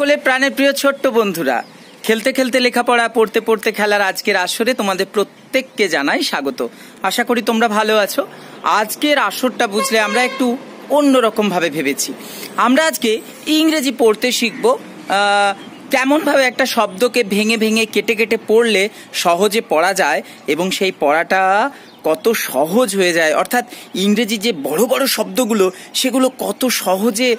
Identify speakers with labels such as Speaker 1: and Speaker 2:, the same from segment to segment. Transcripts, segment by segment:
Speaker 1: সকলের প্রাণের প্রিয় ছোট্ট বন্ধুরা, খেলতে খেলতে লেখাপড়া, পড়তে পড়তে খেলার আজকের আসরে তোমাদের প্রত্যেককে জানাই স্বাগত। আশা করি তোমরা ভালো আছো। আজকের আসরটা বুঝলে আমরা একটু অন্যরকম ভাবে ভেবেছি। আমরা আজকে ইংরেজি পড়তে শিখবো। কেমনভাবে একটা শব্দকে ভেঙে ভেঙে কেটে কেটে পড়লে সহজে পড়া যায় এবং সেই পড়াটা কত সহজ হয়ে যায়, অর্থাৎ ইংরেজি যে বড় বড় শব্দগুলো সেগুলো কত সহজে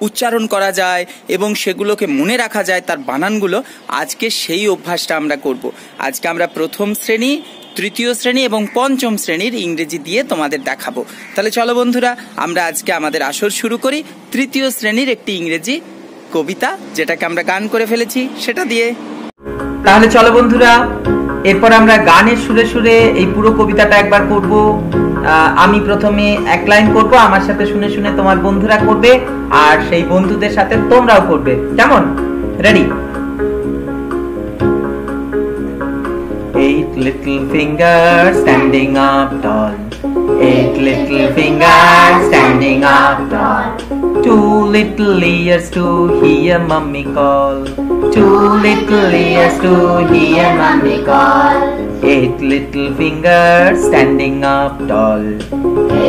Speaker 1: উচ্চারণ করা যায় এবং সেগুলোকে মনে রাখা যায় তার বানানগুলো। আজকে সেই অভ্যাসটা আমরা করব। আজকে আমরা প্রথম শ্রেণী, তৃতীয় শ্রেণী এবং পঞ্চম শ্রেণীর ইংরেজি দিয়ে তোমাদের দেখাবো। তাহলে চলো বন্ধুরা, আমরা আজকে আমাদের আসর শুরু করি তৃতীয় শ্রেণীর একটি ইংরেজি কবিতা, যেটাকে আমরা গান করে ফেলেছি সেটা দিয়ে। তাহলে চলো বন্ধুরা, এরপর আমরা গানের সুরে সুরে এই পুরো কবিতাটা একবার করব। আমি প্রথমে এক লাইন করব, আমার সাথে শুনে শুনে তোমার বন্ধুরা করবে আর সেই বন্ধুদের সাথে তোমরাও করবে। কেমন? Ready? 8 little fingers standing up tall, 8 little fingers standing up tall, 2 little ears to hear mommy call, 2 little ears to hear mommy call, 8 little fingers standing up tall,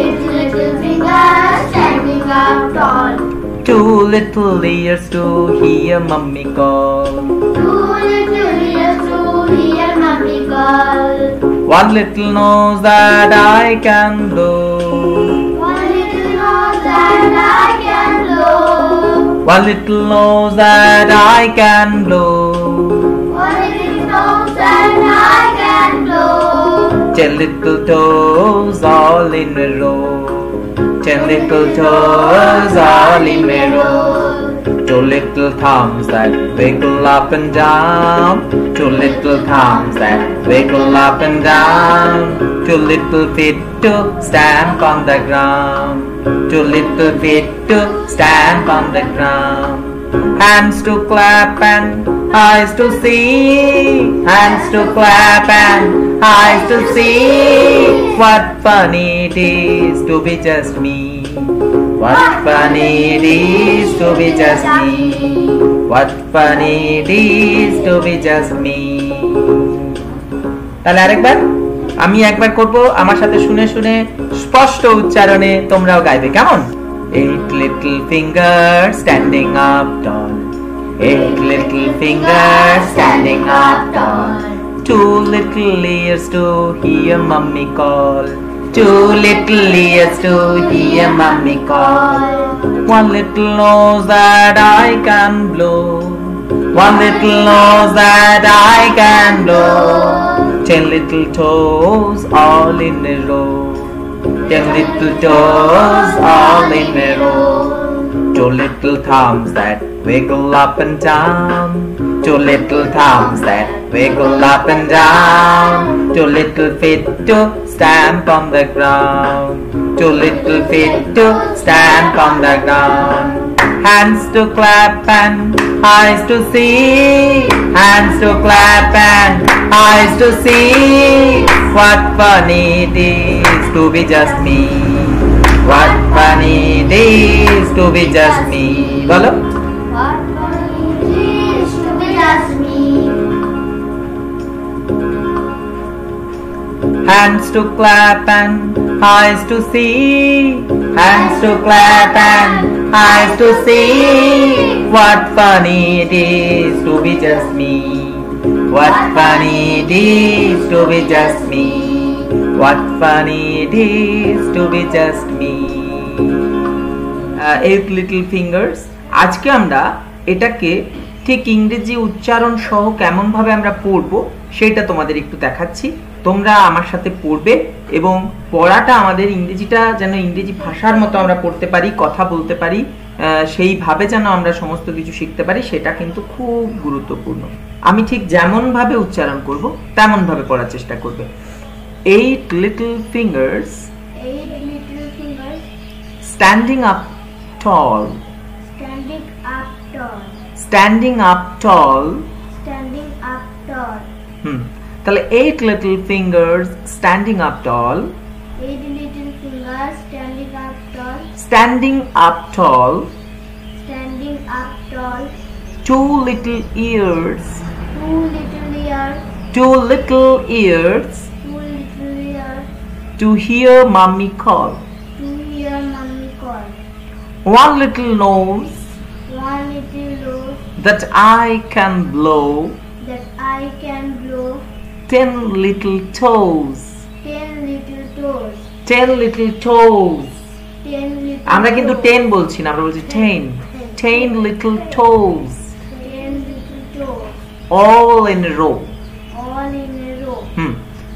Speaker 2: 8 little fingers standing up tall,
Speaker 1: 2 little ears to hear mommy call,
Speaker 2: 2 little ears to hear mommy call,
Speaker 1: 1 little nose that I can blow,
Speaker 2: 1 little nose that I can blow,
Speaker 1: 1 little nose that I can blow,
Speaker 2: 1 little nose that I can blow,
Speaker 1: 10 little toes all in a row, 10 little toes all in a row, 2 little thumbs that wiggle up and down, 2 little thumbs that wiggle up and down, 2 little feet to stamp on the ground, 2 little feet to stamp on the ground, hands to clap and eyes to see, hands to clap and eyes to see, what fun it is to be just me, what fun it is to be just me, what fun it is to be just me. তাহলে আরেকবার আমি একবার করব, আমার সাথে শুনে শুনে স্পষ্ট উচ্চারণে তোমরাও গাইবে। কেমন? 8 little fingers standing up tall, 8 little fingers standing up tall, 2 little ears to hear mommy call, 2 little ears to hear mommy call, 1 little nose that I can blow, 1 little nose that I can blow, 10 little toes all in a row, 10 little toes all in a row, 2 little thumbs that wiggle up and down, 2 little thumbs that wiggle up and down, 2 little feet to stamp on the ground, 2 little feet to stamp on the ground, hands to clap and eyes to see, hands to clap and eyes to see, what fun it is to be just me, what fun it is to be just me. বলো,
Speaker 2: what fun it is to be just me,
Speaker 1: hands to clap and eyes to see, hands to clap and eyes to see, what fun it is to be just me, what fun it is to be just me, what fun it is to be just me. 8 little fingers, আজকে আমরা এটাকে ঠিক ইংরেজি উচ্চারণ সহ কেমন ভাবে আমরা পড়বো সেটা তোমাদের একটু দেখাচ্ছি। তোমরা আমার সাথে পড়বে এবং পড়াটা আমাদের ইংরেজিটা যেন ইংরেজি ভাষার মতো আমরা পড়তে পারি, কথা বলতে পারি, সেইভাবে যেন আমরা সমস্ত কিছু শিখতে পারি, সেটা কিন্তু খুব গুরুত্বপূর্ণ। আমি ঠিক যেমন ভাবে উচ্চারণ করব তেমন ভাবে পড়ার চেষ্টা করবে। 8 little fingers
Speaker 2: 8 little fingers
Speaker 1: standing up tall,
Speaker 2: standing up tall,
Speaker 1: standing up tall,
Speaker 2: standing up tall,
Speaker 1: তাহলে 8 little fingers standing up tall,
Speaker 2: 8 little fingers standing up tall,
Speaker 1: standing up tall,
Speaker 2: standing up tall,
Speaker 1: two little ears,
Speaker 2: two little ears,
Speaker 1: two little ears
Speaker 2: two little ears,
Speaker 1: to hear mommy call.
Speaker 2: to hear mommy call.
Speaker 1: One little nose
Speaker 2: One little nose
Speaker 1: that I can blow,
Speaker 2: that I can blow.
Speaker 1: 10 little toes,
Speaker 2: 10 little toes,
Speaker 1: 10 little toes.
Speaker 2: 10 little
Speaker 1: আমরা কিন্তু
Speaker 2: toes,
Speaker 1: 10 বলছি না, আমরা বলছি 10, 10 little toes,
Speaker 2: 10 little toes,
Speaker 1: all in a row.
Speaker 2: all in a row.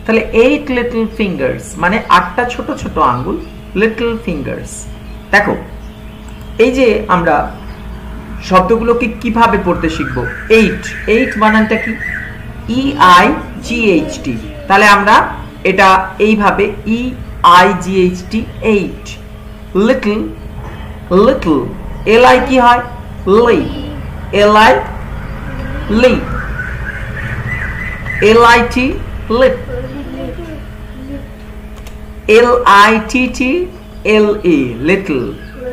Speaker 1: তাহলে 8 little fingers মানে 8টা ছোট ছোট আঙ্গুল, little fingers। দেখো এই যে আমরা শব্দগুলোকে কিভাবে পড়তে শিখবো। 8 বানানটা কি? EIGHT। তাহলে আমরা এটা এইভাবে EIGHT 8। little little li কি হয়? li, li li, lit lit, litt le little।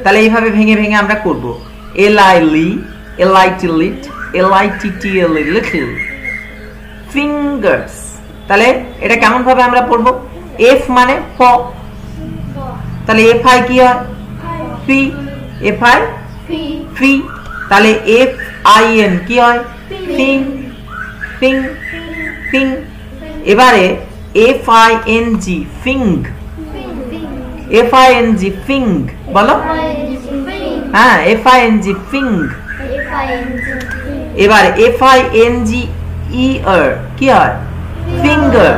Speaker 1: তাহলে এইভাবে ভেঙে ভেঙে আমরা করব li li, lit lit, litt le little। fingers তাহলে এটা কেমন ভাবে আমরা পড়ব? f মানে প, তাহলে fi কি হয়? fi, fi fi, তাহলে fin কি হয়? ফিং ফিং ফিং। এবারে fing ফিং, fing ফিং বলো। হ্যাঁ fing ফিং। এবার finger কি হয়? ফিঙ্গার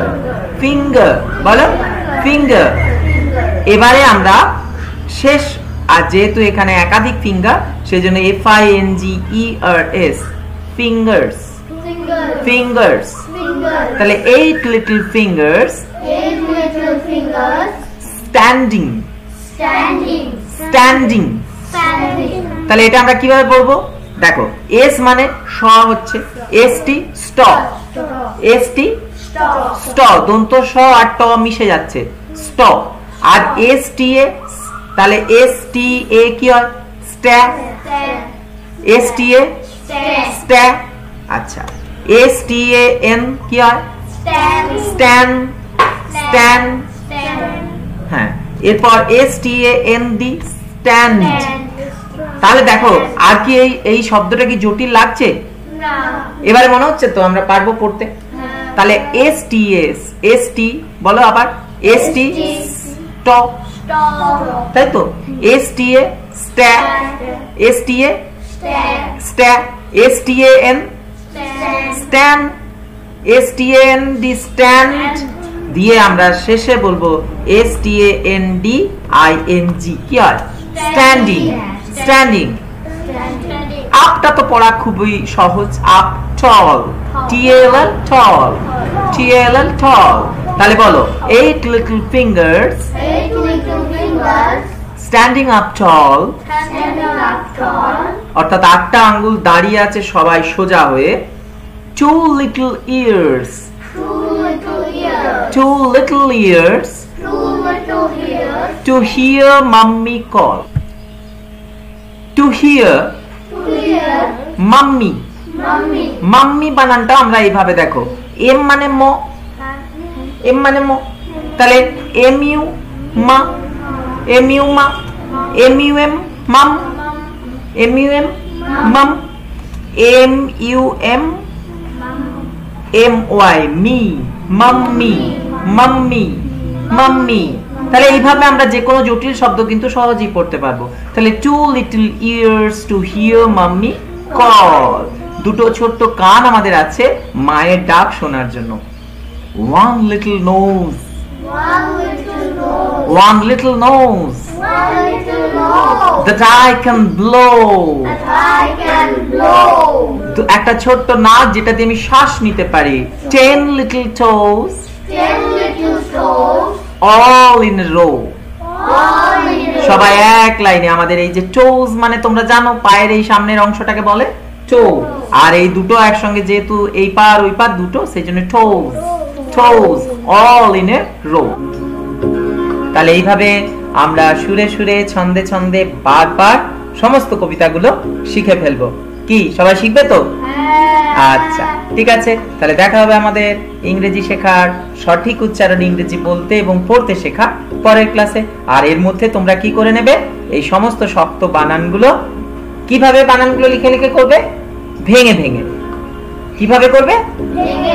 Speaker 1: ফিঙ্গার বলো, ফিঙ্গার। এবারে আমরা শেষ, আর যেহেতু এখানে একাধিক ফিঙ্গার সেজন্য fingers, fingers fingers। তাহলে 8 little fingers
Speaker 2: 8 little fingers
Speaker 1: standing
Speaker 2: standing
Speaker 1: standing। তাহলে এটা আমরা কিভাবে পড়বো? দেখো s মানে স হচ্ছে, st stop, st stop, দন্ত স আর ট মিশে যাচ্ছে, stop। আর sta তাহলে sta কি হয়? sta, sta sta। আচ্ছা stan কি হয়? stand stand। হ্যাঁ এরপর stand stand। তাহলে দেখো আর কি এই শব্দটা কি জটিল লাগছে? এবারে মনে হচ্ছে তো আমরা পারবো পড়তে। তাহলে st বলো আবার, st stop, তাই তো, sta sta, sta sta, stan stand, stand stand দিয়ে আমরা শেষে বলবো standing কি হয়? Standing standing. আপটা তো পড়া খুবই সহজ, আপ টল, tall tall, tall tall। তাহলে বলো 8 little fingers
Speaker 2: 8 little fingers
Speaker 1: standing up tall,
Speaker 2: standing up tall,
Speaker 1: অর্থাৎ 8টা আঙ্গুল দাঁড়িয়ে আছে সবাই সোজা হয়ে। 2 little ears
Speaker 2: 2 little ears
Speaker 1: 2 little ears
Speaker 2: 2 little ears
Speaker 1: to hear mommy call, to hear
Speaker 2: to hear
Speaker 1: mommy,
Speaker 2: mommy
Speaker 1: mummy বানানটা আমরা এইভাবে দেখো, এম মানে ম, এম মানে ম, তাহলে mu মা, mu মা, mum mum, mum mum, my মি, মাম্মি মাম্মি মাম্মি। তাহলে এইভাবে আমরা যে কোনো জটিল শব্দ কিন্তু সহজেই পড়তে পারবো। তাহলে 2 little ears to hear mommy call, দুটো ছোট্ট কান আমাদের আছে মায়ের ডাক শোনার জন্য। 1 little nose
Speaker 2: 1 little nose
Speaker 1: 1 little nose
Speaker 2: 1 little nose
Speaker 1: that I can blow,
Speaker 2: that I can blow,
Speaker 1: তো একটা ছোট্ট নাক যেটাতে আমি শ্বাস নিতে পারি। 10 little toes
Speaker 2: 10 little toes
Speaker 1: all in a row,
Speaker 2: all in a
Speaker 1: সবাই এক লাইনে। আমাদের এই যে toes মানে তোমরা জানো পায়ের এই সামনের অংশটাকে বলে toe, আর এই দুটো একসঙ্গে যেহেতু এই পা আর ওই পা দুটো সেজন্য toes, toes all in a row। তাহলে এইভাবে আমরা সুরে সুরে ছন্দে ছন্দে বারবার সমস্ত কবিতাগুলো শিখে ফেলবো। কি সবাই শিখবে তো? আচ্ছা ঠিক আছে, তাহলে দেখা হবে আমাদের ইংরেজি শেখার সঠিক উচ্চারণ, ইংরেজি বলতে এবং পড়তে শেখা পরের ক্লাসে। আর এর মধ্যে তোমরা কি করে নেবে, এই সমস্ত শক্ত বানানগুলো কিভাবে বানানগুলো লিখে লিখে করবে, ভেঙে ভেঙে। কিভাবে করবে?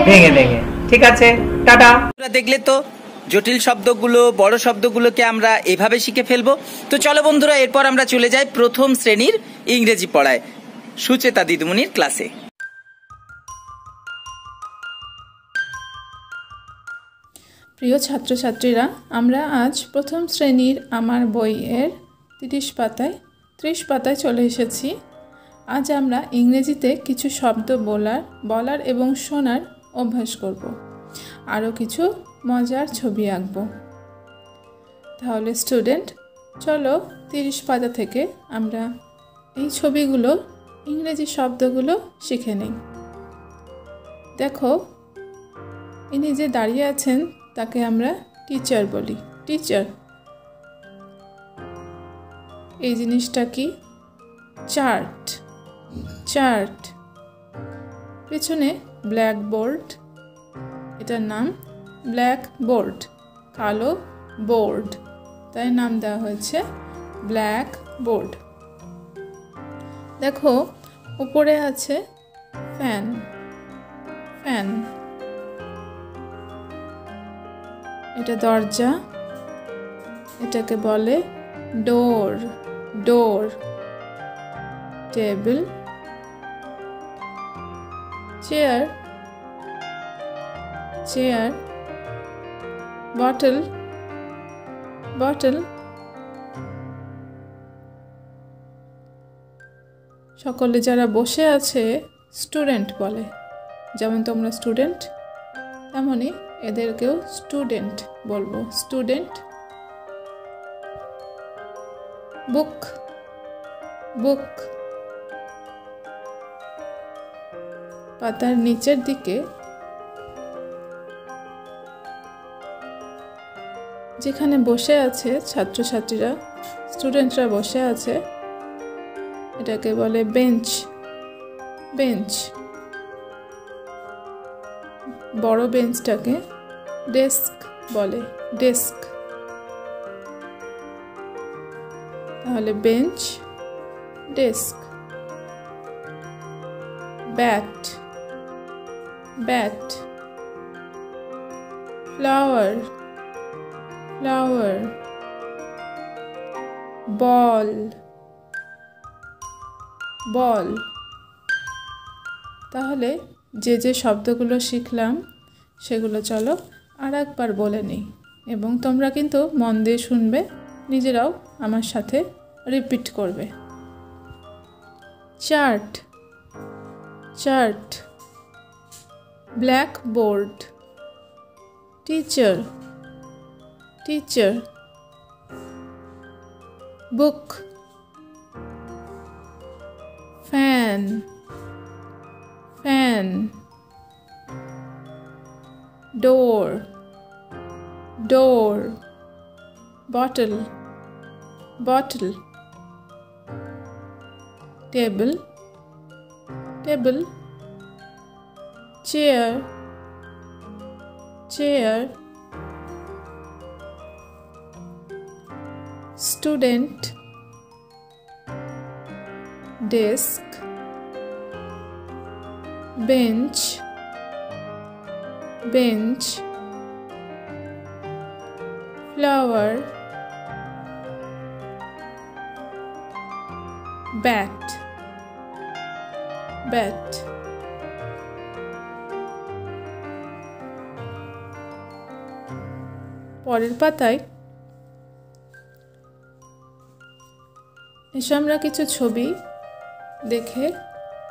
Speaker 1: ভেঙে ভেঙে। ঠিক আছে, টাটা। দেখলে তো জটিল শব্দগুলো, বড় শব্দগুলোকে আমরা এভাবে শিখে ফেলবো। তো চলো বন্ধুরা, এরপর আমরা চলে যাই প্রথম শ্রেণীর ইংরেজি পড়ায় সুচেতা দিদিমণির ক্লাসে।
Speaker 3: প্রিয় ছাত্রছাত্রীরা, আমরা আজ প্রথম শ্রেণীর আমার বইয়ের 30 পাতায় চলে এসেছি। আজ আমরা ইংরেজিতে কিছু শব্দ বলার এবং শোনার অভ্যাস করব। আরও কিছু মজার ছবি আঁকব। তাহলে স্টুডেন্ট, চলো 30 পাতা থেকে আমরা এই ছবিগুলো, ইংরেজি শব্দগুলো শিখে নিই। দেখো, ইনি যে দাঁড়িয়ে আছেন তাকে আমরা টিচার বলি। টিচার। এই জিনিসটা কি? চার্ট। চার্ট। পেছনে ব্ল্যাকবোর্ড, এটার নাম ব্ল্যাকবোর্ড, কালো বোর্ড, তাই নাম দেওয়া হয়েছে ব্ল্যাকবোর্ড। দেখো, উপরে আছে ফ্যান। ফ্যান। এটা দরজা, এটাকে বলে door. Door. Table. Chair. Chair. Bottle. Bottle. সকলে যারা বসে আছে স্টুডেন্ট বলে। যেমন তোমরা স্টুডেন্ট, তেমনই এদেরকেও স্টুডেন্ট বলবো। স্টুডেন্ট। বুক। বুক। পাতার নিচের দিকে যেখানে বসে আছে ছাত্রছাত্রীরা, স্টুডেন্টরা বসে আছে, এটাকে বলে বেঞ্চ। বেঞ্চ। বড় বেঞ্চটাকে ডেস্ক বলে। ডেস্ক। তাহলে bench, desk. Bat. Bat. Flower. Flower. Ball. Ball. তাহলে যে যে শব্দগুলো শিখলাম সেগুলো চলো আর একবার বলে নিই, এবং তোমরা কিন্তু মন দিয়ে শুনবে, নিজেরাও আমার সাথে রিপিট করবে। Chart. Chart. Blackboard. Teacher. Teacher. Book. Fan. Fan. Door. Door. Bottle. Bottle. Table. Table. Chair. Chair. Student. Desk. Bench. Bench. Flower. Bat. Bat. পরের পাতায় এসে আমরা কিছু ছবি দেখে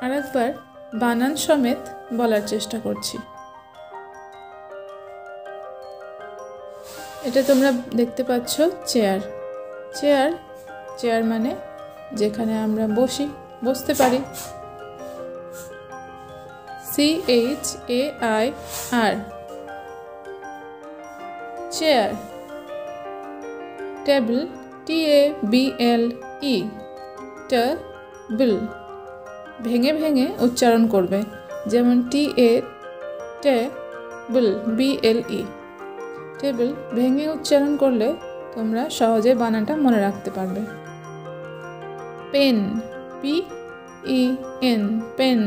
Speaker 3: আরেকবার বানান সমেত বলার চেষ্টা করছি। এটা তোমরা দেখতে পাচ্ছ চেয়ার। চেয়ার। চেয়ার মানে যেখানে আমরা বসতে পারি। CHAIR। Chair. Table. TABLE। Table. ভেঙে ভেঙে উচ্চারণ করবে। যেমন টেবল, BLE, টেবল ভেঙে উচ্চারণ করলে তোমরা সহজে বানানটা মনে রাখতে পারবে। Pen, PEN, pen.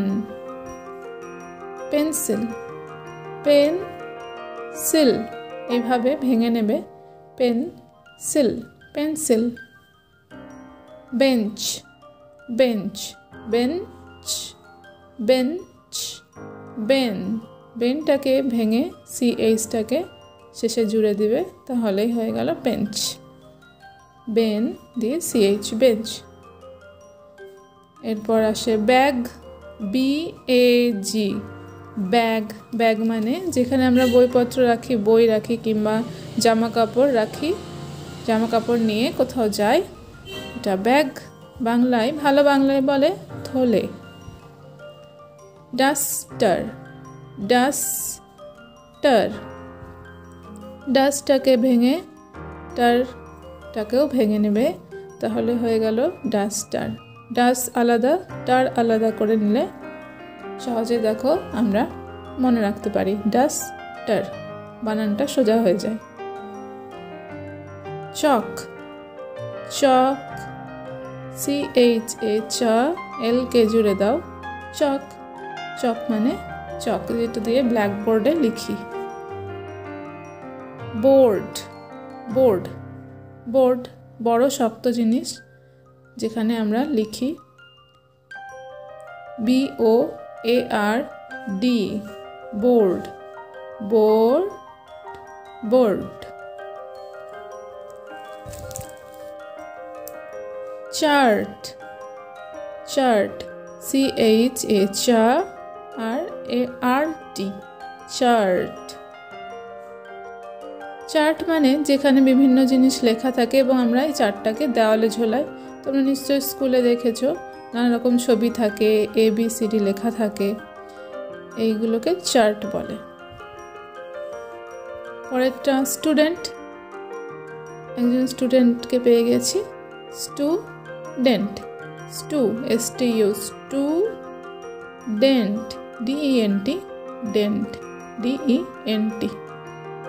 Speaker 3: Pencil, pencil, এইভাবে ভেঙে নেবে। Pencil, pencil. Bench, bench, bench, bench, ben. বেনটাকে ভেঙে CHটাকে শেষে জুড়ে দিবে, তাহলেই হয়ে গেল বেঞ্চ। বেন দিয়ে CH, বেঞ্চ। এরপর আসে ব্যাগ, BAG, ব্যাগ। ব্যাগ মানে যেখানে আমরা বইপত্র রাখি, বই রাখি কিংবা জামা কাপড় রাখি, জামা কাপড় নিয়ে কোথাও যাই, এটা ব্যাগ। বাংলায়, ভালো বাংলায় বলে থলে। ডাস্টার, ডাস্টার, ডাস্টটাকে ভেঙে টারটাকেও ভেঙে নেবে, তাহলে হয়ে গেল ডাস্টার। ডাস আলাদা, টার আলাদা করে নিলে সহজে দেখো আমরা মনে রাখতে পারি। ডাস্টার বানানটা সোজা হয়ে যায়। চক, চক, CHA, জুড়ে দাও। চক, চক মানে চক, যেটা দিয়ে ব্ল্যাকবোর্ডে লিখি। বোর্ড, বোর্ড, বোর্ড বড় শক্ত জিনিস যেখানে আমরা লিখি। BOARD, board, board, board. Chart, chart, CHART, chart. Chart মানে যেখানে বিভিন্ন জিনিস লেখা থাকে এবং আমরা এই চার্টটাকে দেওয়ালে ঝোলাই। তোমরা নিশ্চয়ই স্কুলে দেখেছো, নানা রকম ছবি থাকে, ABCD লেখা থাকে, এইগুলোকে চার্ট বলে। পরেরটা স্টুডেন্ট, একজন স্টুডেন্টকে পেয়ে গেছি। Student, STU, student, DENT, dent, DENT,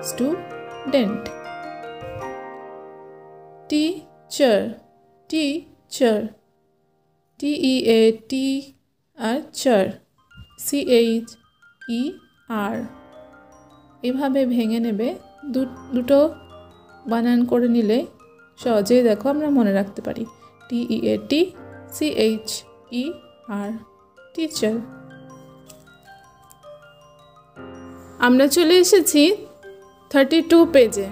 Speaker 3: student. Teacher, teacher, TEAT আর চার, CHER। এভাবে ভেঙে নেবে, দুটো বানান করে নিলে সহজেই দেখো আমরা মনে রাখতে পারি। TEAT, CHER, teacher. আমরা চলে এসেছি 32 পেজে।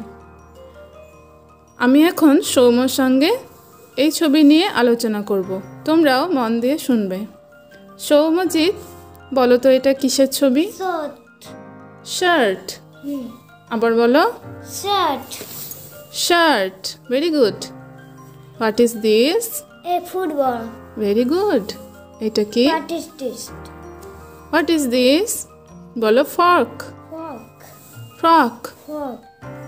Speaker 3: আমি এখন সৌম্যর সঙ্গে এই ছবি নিয়ে আলোচনা করব, তোমরাও মন দিয়ে শুনবে। সৌম্যজিৎ, বলো তো এটা কিসের ছবি? শার্ট। আবার বলো।
Speaker 2: Shirt.
Speaker 3: Shirt, very good. What is this?
Speaker 2: A football.
Speaker 3: Very good. এটা কি?
Speaker 2: What is this?
Speaker 3: What is this? বলো fork.
Speaker 2: Fork.
Speaker 3: Frock,
Speaker 2: Fork.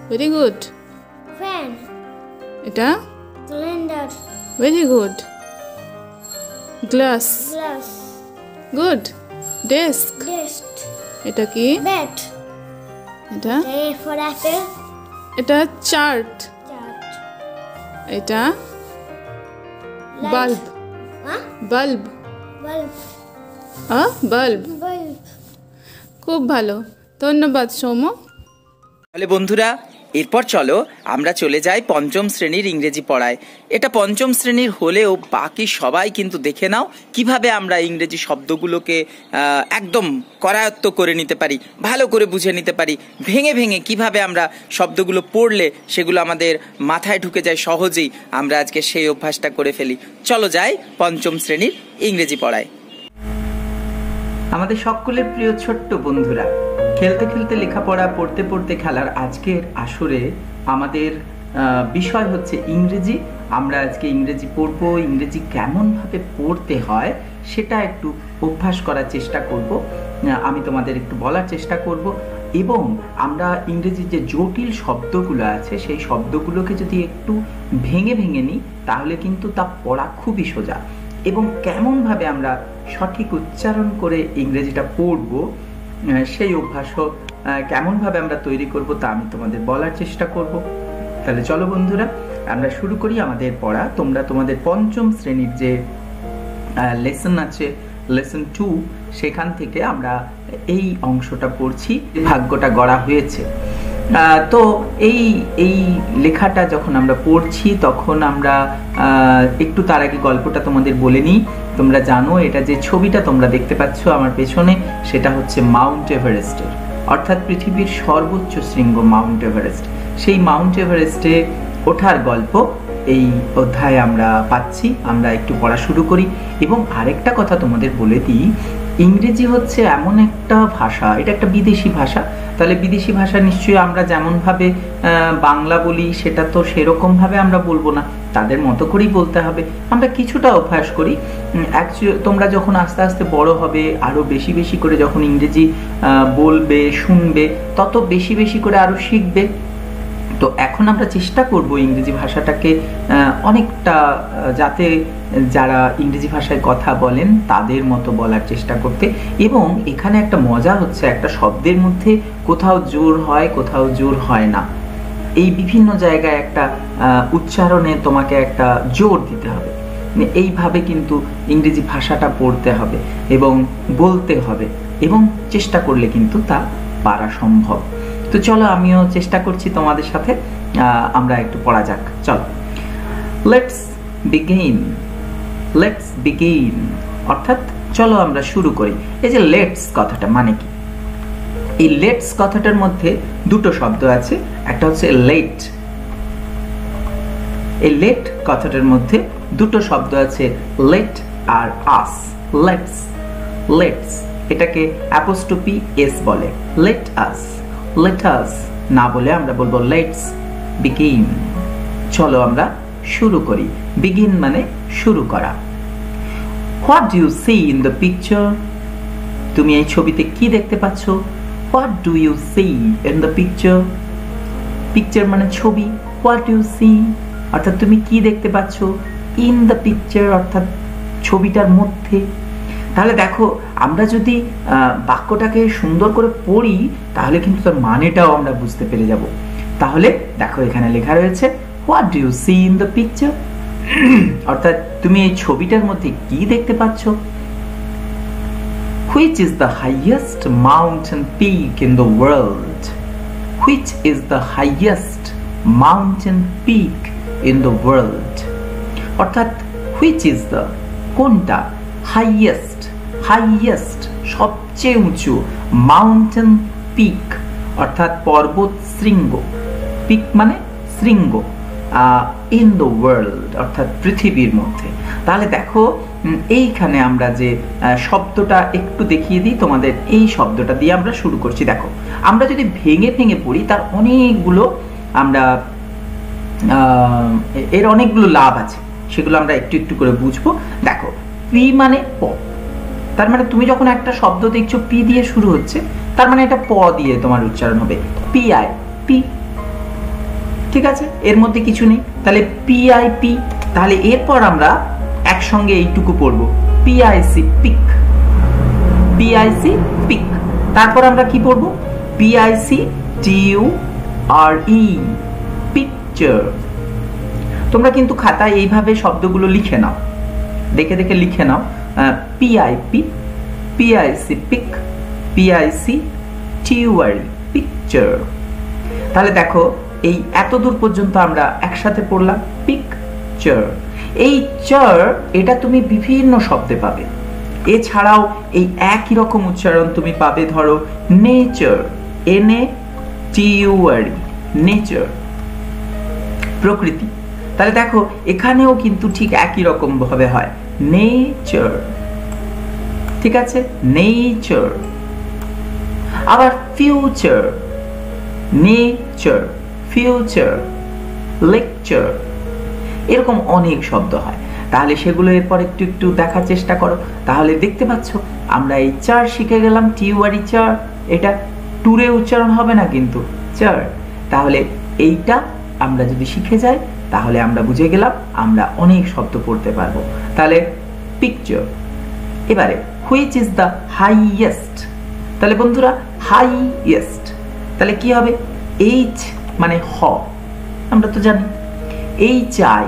Speaker 3: Very good.
Speaker 2: Fan.
Speaker 3: এটা?
Speaker 2: Calendar.
Speaker 3: Very good. Glass,
Speaker 2: Glass.
Speaker 3: Good. Desk,
Speaker 2: Desk.
Speaker 3: এটা কি?
Speaker 2: Bat.
Speaker 3: এটা?
Speaker 2: A for apple.
Speaker 3: এটা chart.
Speaker 2: Chart.
Speaker 3: এটা?
Speaker 2: Light.
Speaker 3: Bulb,
Speaker 2: Huh?
Speaker 3: Bulb,
Speaker 2: Bulb.
Speaker 3: Bulb.
Speaker 2: Bulb.
Speaker 3: খুব ভালো, ধন্যবাদ সৌম্য।
Speaker 1: তাহলে বন্ধুরা, এরপর চলো আমরা চলে যাই পঞ্চম শ্রেণীর ইংরেজি পড়ায়। এটা পঞ্চম শ্রেণীর হলেও বাকি সবাই কিন্তু দেখে নাও কিভাবে আমরা ইংরেজি শব্দগুলোকে একদম করায়ত্ত করে নিতে পারি, ভালো করে বুঝে নিতে পারি, ভেঙে ভেঙে কিভাবে আমরা শব্দগুলো পড়লে সেগুলো আমাদের মাথায় ঢুকে যায় সহজেই। আমরা আজকে সেই অভ্যাসটা করে ফেলি। চলো যাই পঞ্চম শ্রেণীর ইংরেজি পড়ায়। আমাদের সকলের প্রিয় ছোট্ট বন্ধুরা, খেলতে খেলতে লেখাপড়া, পড়তে পড়তে খেলার আজকের আসরে আমাদের বিষয় হচ্ছে ইংরেজি। আমরা আজকে ইংরেজি পড়ব, ইংরেজি কেমনভাবে পড়তে হয় সেটা একটু অভ্যাস করার চেষ্টা করব। আমি তোমাদের একটু বলার চেষ্টা করব এবং আমরা ইংরেজির যে জটিল শব্দগুলো আছে সেই শব্দগুলোকে যদি একটু ভেঙে ভেঙে নিই তাহলে কিন্তু তা পড়া খুবই সোজা। এবং কেমনভাবে আমরা সঠিক উচ্চারণ করে ইংরেজিটা পড়ব, সেই অভ্যাসও কেমনভাবে আমরা তৈরি করব তা আমি তোমাদের বলার চেষ্টা করব। তাহলে চলো বন্ধুরা, আমরা শুরু করি আমাদের পড়া। তোমরা তোমাদের পঞ্চম শ্রেণীর যে লেসন আছে, লেসন 2, সেখান থেকে আমরা এই অংশটা পড়ছি, ভাগ্যটা গড়া হয়েছে। তো এই লেখাটা যখন আমরা পড়ছি তখন আমরা একটু তার আগে গল্পটা তোমাদের বলে নিই। তোমরা জানো এটা যে ছবিটা তোমরা দেখতে পাচ্ছ আমার পেছনে, সেটা হচ্ছে মাউন্ট এভারেস্টের, অর্থাৎ পৃথিবীর সর্বোচ্চ শৃঙ্গ মাউন্ট এভারেস্ট। সেই মাউন্ট এভারেস্টে ওঠার গল্প এই অধ্যায়ে আমরা পাচ্ছি। আমরা একটু পড়া শুরু করি। এবং আরেকটা কথা তোমাদের বলে দিই, ইংরেজি হচ্ছে এমন একটা ভাষা, এটা একটা বিদেশি ভাষা। তাহলে বিদেশি ভাষা নিশ্চয়ই আমরা যেমনভাবে বাংলা বলি সেটা তো সেরকমভাবে আমরা বলবো না, তাদের মতো করেই বলতে হবে। আমরা কিছুটা অভ্যাস করি। তোমরা যখন আস্তে আস্তে বড় হবে, আরও বেশি বেশি করে যখন ইংরেজি বলবে, শুনবে, তত বেশি বেশি করে আরও শিখবে। তো এখন আমরা চেষ্টা করব ইংরেজি ভাষাটাকে অনেকটা যাতে যারা ইংরেজি ভাষায় কথা বলেন তাদের মতো বলার চেষ্টা করতে। এবং এখানে একটা মজা হচ্ছে, একটা শব্দের মধ্যে কোথাও জোর হয়, কোথাও জোর হয় না। এই বিভিন্ন জায়গায় একটা উচ্চারণে তোমাকে একটা জোর দিতে হবে। এইভাবে কিন্তু ইংরেজি ভাষাটা পড়তে হবে এবং বলতে হবে, এবং চেষ্টা করলে কিন্তু তা পারা সম্ভব। তো চলো, আমিও চেষ্টা করছি তোমাদের সাথে, আমরা একটু পড়া যাক। চলো, লেটস বিগিন, অর্থাৎ চলো আমরা শুরু করি। এই যে লেটস কথাটা মানে কি? এই লেটস কথাটার মধ্যে দুটো শব্দ আছে, একটা হচ্ছে লেট। এই লেট কথাটার মধ্যে দুটো শব্দ আছে, লেট আর আস। লেটস এটাকে অ্যাপোস্ট্রফি এস বলে, লেট আস। Let us না বলে আমরা বলবো লেটস বিগিন। চলো আমরা শুরু করি। বিগিন মানে শুরু করা। What do you see in the picture? তুমি এই ছবিতে কি দেখতে পাচ্ছ? What do you see in the picture? Picture মানে ছবি। What do you see? অর্থাৎ তুমি কি দেখতে পাচ্ছ? In the picture অর্থাৎ ছবিটার মধ্যে। তাহলে দেখো, আমরা যদি বাক্যটাকে সুন্দর করে পড়ি তাহলে কিন্তু তার মানেটাও আমরা বুঝতে পেরে যাব। তাহলে দেখো, এখানে লেখা রয়েছে what do you see in the picture, অর্থাৎ তুমি এই ছবিটার মধ্যে কি দেখতে পাচ্ছ? Which is the highest mountain peak in the world? Which is the highest mountain peak in the world, অর্থাৎ হুইচ ইজ দ্য কোনটা, হাইয়েস্ট সবচেয়ে উঁচু, মাউন্টেন পিক অর্থাৎ পর্বত শৃঙ্গ, পিক মানে শৃঙ্গ, ইন দ্য ওয়ার্ল্ড অর্থাৎ পৃথিবীর মধ্যে। তাহলে দেখো, এইখানে আমরা যে শব্দটা একটু দেখিয়ে দিই তোমাদের, এই শব্দটা দিয়ে আমরা শুরু করছি। দেখো, আমরা যদি ভেঙে ভেঙে পড়ি তার অনেকগুলো আমরা এর অনেকগুলো লাভ আছে, সেগুলো আমরা একটু একটু করে বুঝবো। দেখো, পি মানে প, তার মানে তুমি যখন একটা শব্দ দেখছো পি দিয়ে শুরু হচ্ছে, তার মানে এটা প দিয়ে তোমার উচ্চারণ হবে, পিআই পি। ঠিক আছে, এর মধ্যে কিছু নেই। তাহলে পিআই পি। তাহলে এরপর আমরা একসঙ্গে এইটুকু পড়বো, পিআইসি পিক, পিআইসি পিক। তারপর আমরা কি পড়বো? পিআইসি টিউ আর ই, পিকচার। তোমরা কিন্তু খাতায় এইভাবে শব্দগুলো লিখে নাও, দেখে দেখে লিখে নাও, P I P, P I C pick, P I C T U R E picture. তাহলে দেখো, এই এত দূর পর্যন্ত আমরা একসাথে পড়লাম, পিকচার। এই চার এটা তুমি বিভিন্ন শব্দে পাবে। এছাড়াও এই একই রকম উচ্চারণ তুমি পাবে, ধরো নেচার, এনএ টিউআরই, নেচার, প্রকৃতি। তাহলে দেখো, এখানেও কিন্তু ঠিক একই রকম ভাবে হয়, নেচার। ঠিক আছে, নেচার। আবার ফিউচার, নেচার, ফিউচার, লেকচার, এরকম অনেক শব্দ হয়। তাহলে সেগুলো এরপর একটু একটু দেখার চেষ্টা করো। তাহলে দেখতে পাচ্ছ আমরা এই চার শিখে গেলাম, টিউআরই চার। এটা টুরে উচ্চারণ হবে না কিন্তু, চার। তাহলে এইটা আমরা যদি শিখে যাই তাহলে আমরা বুঝে গেলাম আমরা অনেক শব্দ পড়তে পারবো। তাহলে picture. এবারে which is the highest, তাহলে বন্ধুরা highest তাহলে কি হবে, h মানে হ, আমরা তো জানি h i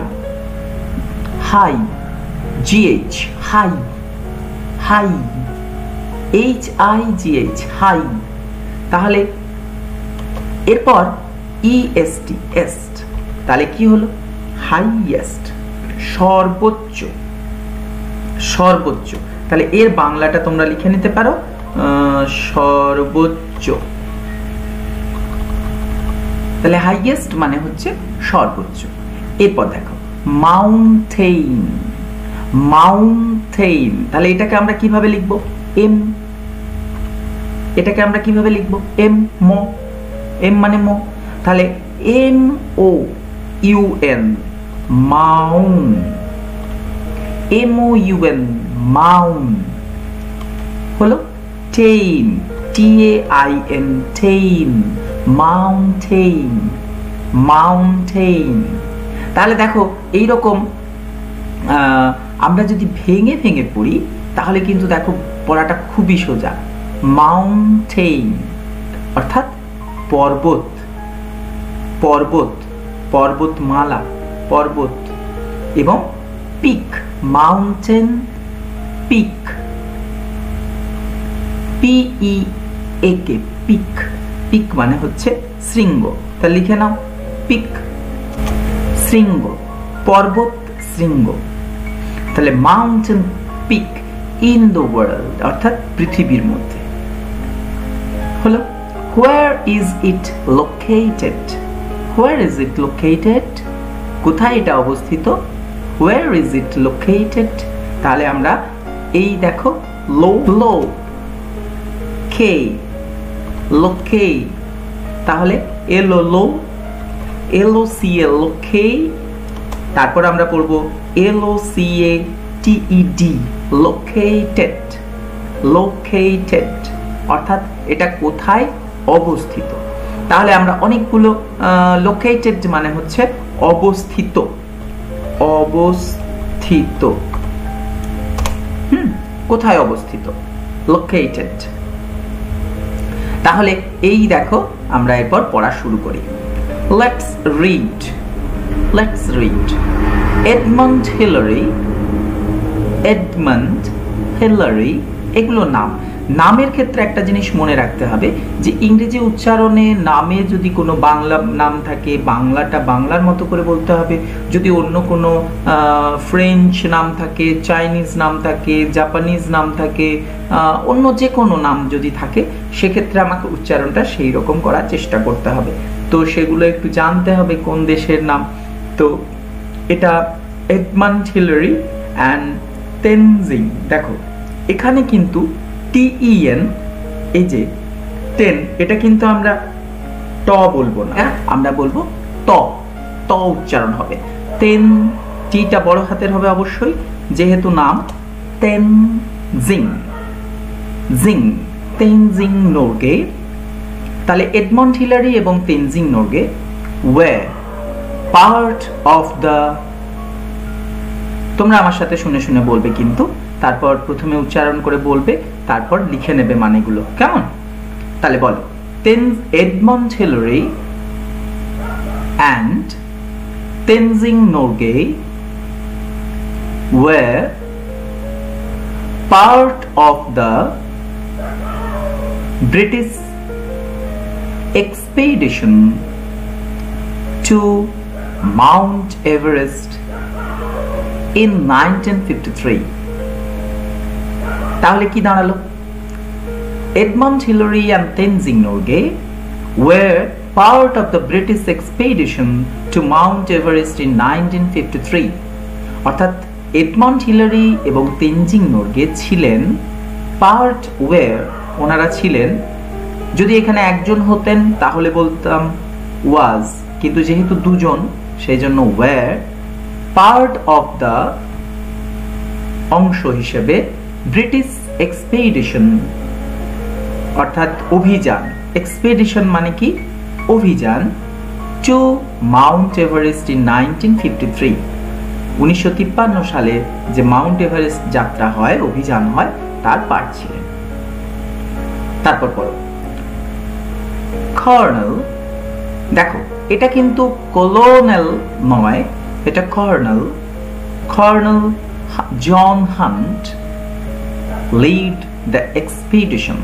Speaker 1: high, gh high, high, h i g h high, তাহলে এরপর est est, তাহলে কি হলো highest, সর্বোচ্চ, সর্বোচ্চ, তাহলে এর বাংলাটা তোমরা লিখে নিতে পারো সর্বোচ্চ, তাহলে হাইয়েস্ট মানে হচ্ছে সর্বোচ্চ। এরপর দেখো মাউন্টেইন, মাউন্টেইন, তাহলে এটাকে আমরা কিভাবে লিখবো, এম, এটাকে আমরা কিভাবে লিখবো, এম মো, এম মানে মো, তাহলে M O U N moun, M O U N moun হলো tain, T A I N tain, mountain, mountain. তাহলে দেখো এইরকম আমরা যদি ভেঙে ভেঙে পড়ি তাহলে কিন্তু দেখো পড়াটা খুবই সোজা। মাউন্টেইন অর্থাৎ পর্বত, পর্বত, পর্বতমালা, পর্বত, এবং পিক, মাউন্টেন পিক, পিই একে পিক, পিক মানে হচ্ছে শৃঙ্গ, তা লিখে নাও পিক, শৃঙ্গ, পর্বত শৃঙ্গ, তাহলে mountain peak in the world অর্থাৎ পৃথিবীর মধ্যে হলো। Where is it located, where is it located, কোথায় এটা অবস্থিত, হোয়ার ইজ ইট লোকেটেড, তাহলে আমরা এই দেখো লো, লো কে, লোকে, তাহলে এলো লো, এলো সি এ লোকে, তারপর আমরা পড়ব এলো সি এ টি ই ডি লোকেটেড, লোকেটেড অর্থাৎ এটা কোথায় অবস্থিত। তাহলে আমরা অনেকগুলো লোকেটেড মানে হচ্ছে অবস্থিত, অবস্থিত, কোথায় অবস্থিত, লোকেটেড। তাহলে এই দেখো আমরা এরপর পড়া শুরু করি। Let's read, let's read. Edmund Hillary, Edmund Hillary, এগুলো নাম। নামের ক্ষেত্রে একটা জিনিস মনে রাখতে হবে যে ইংরেজি উচ্চারণে নামে যদি কোনো বাংলা নাম থাকে বাংলাটা বাংলার মতো করে বলতে হবে, যদি অন্য কোনো ফ্রেঞ্চ নাম থাকে, চাইনিজ নাম থাকে, জাপানিজ নাম থাকে, অন্য যে কোনো নাম যদি থাকে সেক্ষেত্রে আমাকে উচ্চারণটা সেই রকম করার চেষ্টা করতে হবে। তো সেগুলো একটু জানতে হবে কোন দেশের নাম। তো এটা এডমন্ড হিলারি অ্যান্ড তেনজিং। দেখো এখানে কিন্তু টিইএন, এই যে টেন, এটা কিন্তু আমরা ট বলবো না, আমরা বলবো ত, ত উচ্চারণ হবে। তেন, টিটা বড় হাতের হবে অবশ্যই, যেহেতু নাম তেনজিং, জিং, তেনজিং নোরগে। তাহলে এডমন্ড হিলারি এবং Tenzing Norgay were part of the, তোমরা আমার সাথে শুনে শুনে বলবে কিন্তু, তারপর প্রথমে উচ্চারণ করে বলবে, তারপর লিখে নেবে মানেগুলো, কেমন? তাহলে বলো, Edmund Hillary and Tenzing Norgay were part of the British expedition to Mount Everest in 1953. তাহলে কি দাঁড়ালো? Edmund Hillary and Tenzing Norgay were part of the British expedition to Mount Everest in 1953. অর্থাৎ এডমন্ড হিলারি এবং তেনজিং নোরগে ছিলেন part, wire ওনারা ছিলেন, যদি এখানে একজন হতেন তাহলে বলতাম ওয়াজ, কিন্তু যেহেতু দুজন সেই জন্য ওয়্যার পার্ট অফ দ্য, অংশ হিসেবে, ব্রিটিশ এক্সপেডিশন অর্থাৎ অভিযান, এক্সপেডিশন মানে কি অভিযান, টু মাউন্ট এভারেস্ট ইন 1953 1953 সালে যে মাউন্ট এভারেস্ট যাত্রা হয়, অভিযান হয়, তার পার্ট ছিলেন। তারপর পড়ো কর্নেল। দেখো এটা কিন্তু কলোনেল নয়, এটা colonel. Colonel John Hunt lead the expedition.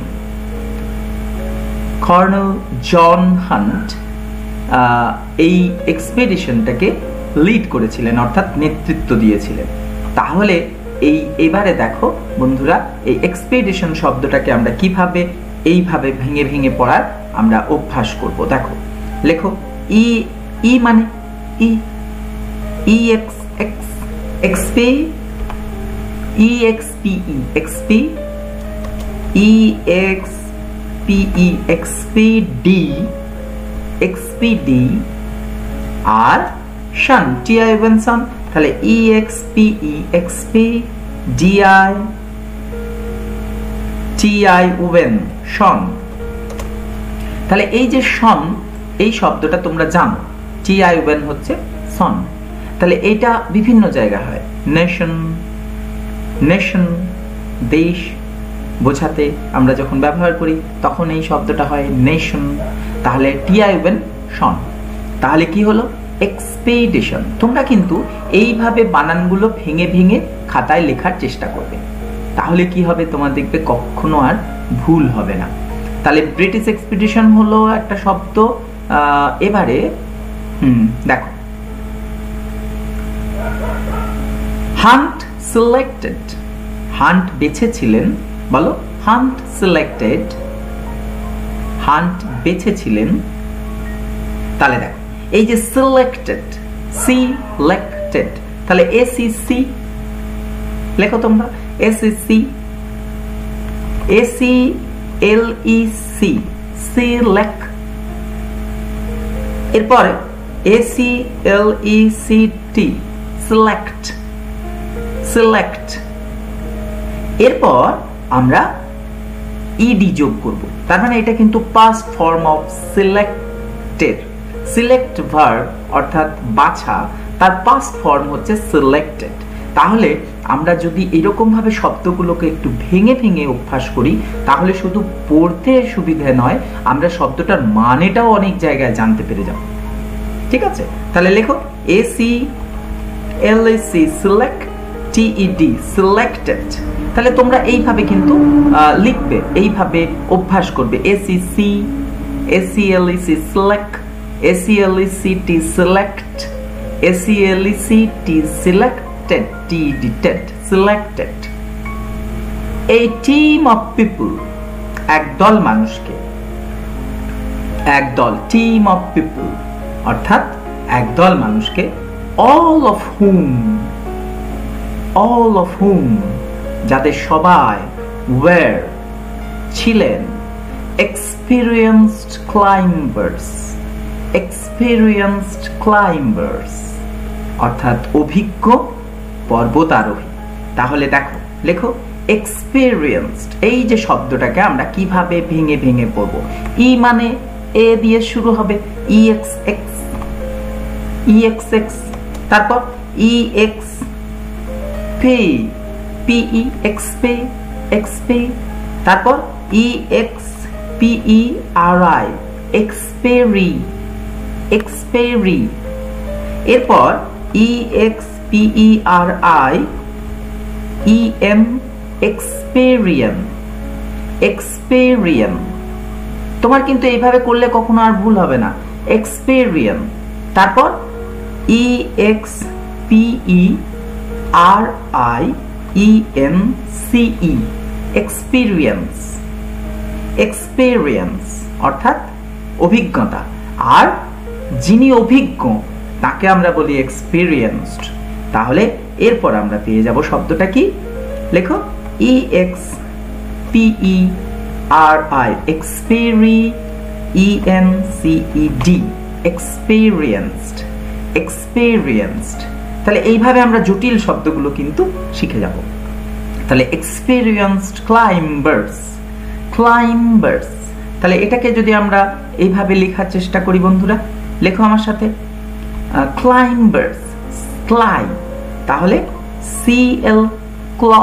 Speaker 1: Colonel John Hunt এই এক্সপেডিশনটাকে লিড করেছিলেন, অর্থাৎ নেতৃত্ব দিয়েছিলেন। তাহলে এবারে দেখো বন্ধুরা, এই এক্সপেডিশন শব্দটাকে আমরা কিভাবে এইভাবে ভেঙে ভেঙে পড়ার আমরা অভ্যাস করব। দেখো লেখো ই মানে E X X X P EXPE XP EXPE XPD XPD আর শান TI when শান, তাহলে EXPE XP DI TI when shun. তাহলে এই যে শান, এই শব্দটা তোমরা জানো, TI when হচ্ছে সন। তাহলে এটা বিভিন্ন জায়গায় হয়। নেশন দেশ বোঝাতে আমরা যখন ব্যবহার করি তখন এই শব্দটা হয় নেশন। তাহলে টিআই ওয়েন শন। তাহলে কি হলো? এক্সপেডিশন। তোমরা কিন্তু এইভাবে বানানগুলো ভেঙে ভেঙে খাতায় লেখার চেষ্টা করবে, তাহলে কি হবে, তোমার দেখবে কখনো আর ভুল হবে না। তাহলে ব্রিটিশ এক্সপেডিশন হলো একটা শব্দ। এবারে দেখো হান্ট সিলেক্টেড, হান্ট বেছেছিলেন, বলো হান্ট সিলেক্টেড, হান্ট বেছেছিলেন। তাহলে দেখো এই যে সিলেক্টেড, সিলেক্টেড, তাহলে এসিসি লেখো তোমরা, এসিসি এসিএলইসি সিলেক্ট। এরপরে এসিএলইসিটি সিলেক্ট, সিলেক্ট। এরপর আমরা ইডি যোগ করব, তার মানে এটা কিন্তু past form of selected. Select verb অর্থাৎ বাছা, তার পাস্ট ফর্ম হচ্ছে সিলেক্টেড। তাহলে আমরা যদি এরকম ভাবে শব্দগুলোকে একটু ভেঙে ভেঙে অভ্যাস করি, তাহলে শুধু পড়তে সুবিধা নয়, আমরা শব্দটার মানেটাও অনেক জায়গায় জানতে পেরে যাব। ঠিক আছে, তাহলে লেখো এসিএলইসি সিলেক্ট টিইডি সিলেক্টেড। তাহলে তোমরা এইভাবে কিন্তু লিখবে, এইভাবে অভ্যাস করবে। S E C S E L E C select, S E L E C T select, S E L E C T selected, T E D ted selected. এই টিম অফ পিপল, একদল মানুষকে, একদল, টিম অফ পিপল অর্থাৎ একদল মানুষকে, all of whom যাদের সবাই were ছিলেন experienced climbers অর্থাৎ অভিজ্ঞ পর্বতারোহী। তাহলে দেখো লেখো experienced, এই যে শব্দটাকে আমরা কিভাবে ভেঙে ভেঙে পড়বো। ই মানে এ দিয়ে শুরু হবে, EXX, তারপর EX PE XP, তারপর EXPERI expery, এরপর EXPERI experience। তোমার কিন্তু এইভাবে করলে কখনো আর ভুল হবে না। experience, তারপর EXPERIENCE experience অর্থাৎ অভিজ্ঞতা। আর যিনি অভিজ্ঞ তাকে আমরা বলি experienced। তাহলে এরপর আমরা পেয়ে যাব শব্দটা কি, লেখো EXPERI experienced। তাহলে এইভাবে আমরা জটিল শব্দগুলো কিন্তু শিখে যাব। তাহলে experienced climbers, তাহলে এটাকে যদি আমরা এইভাবে লেখার চেষ্টা করি বন্ধুরা, লেখো আমার সাথে climbers, তাহলে CL ক্ল,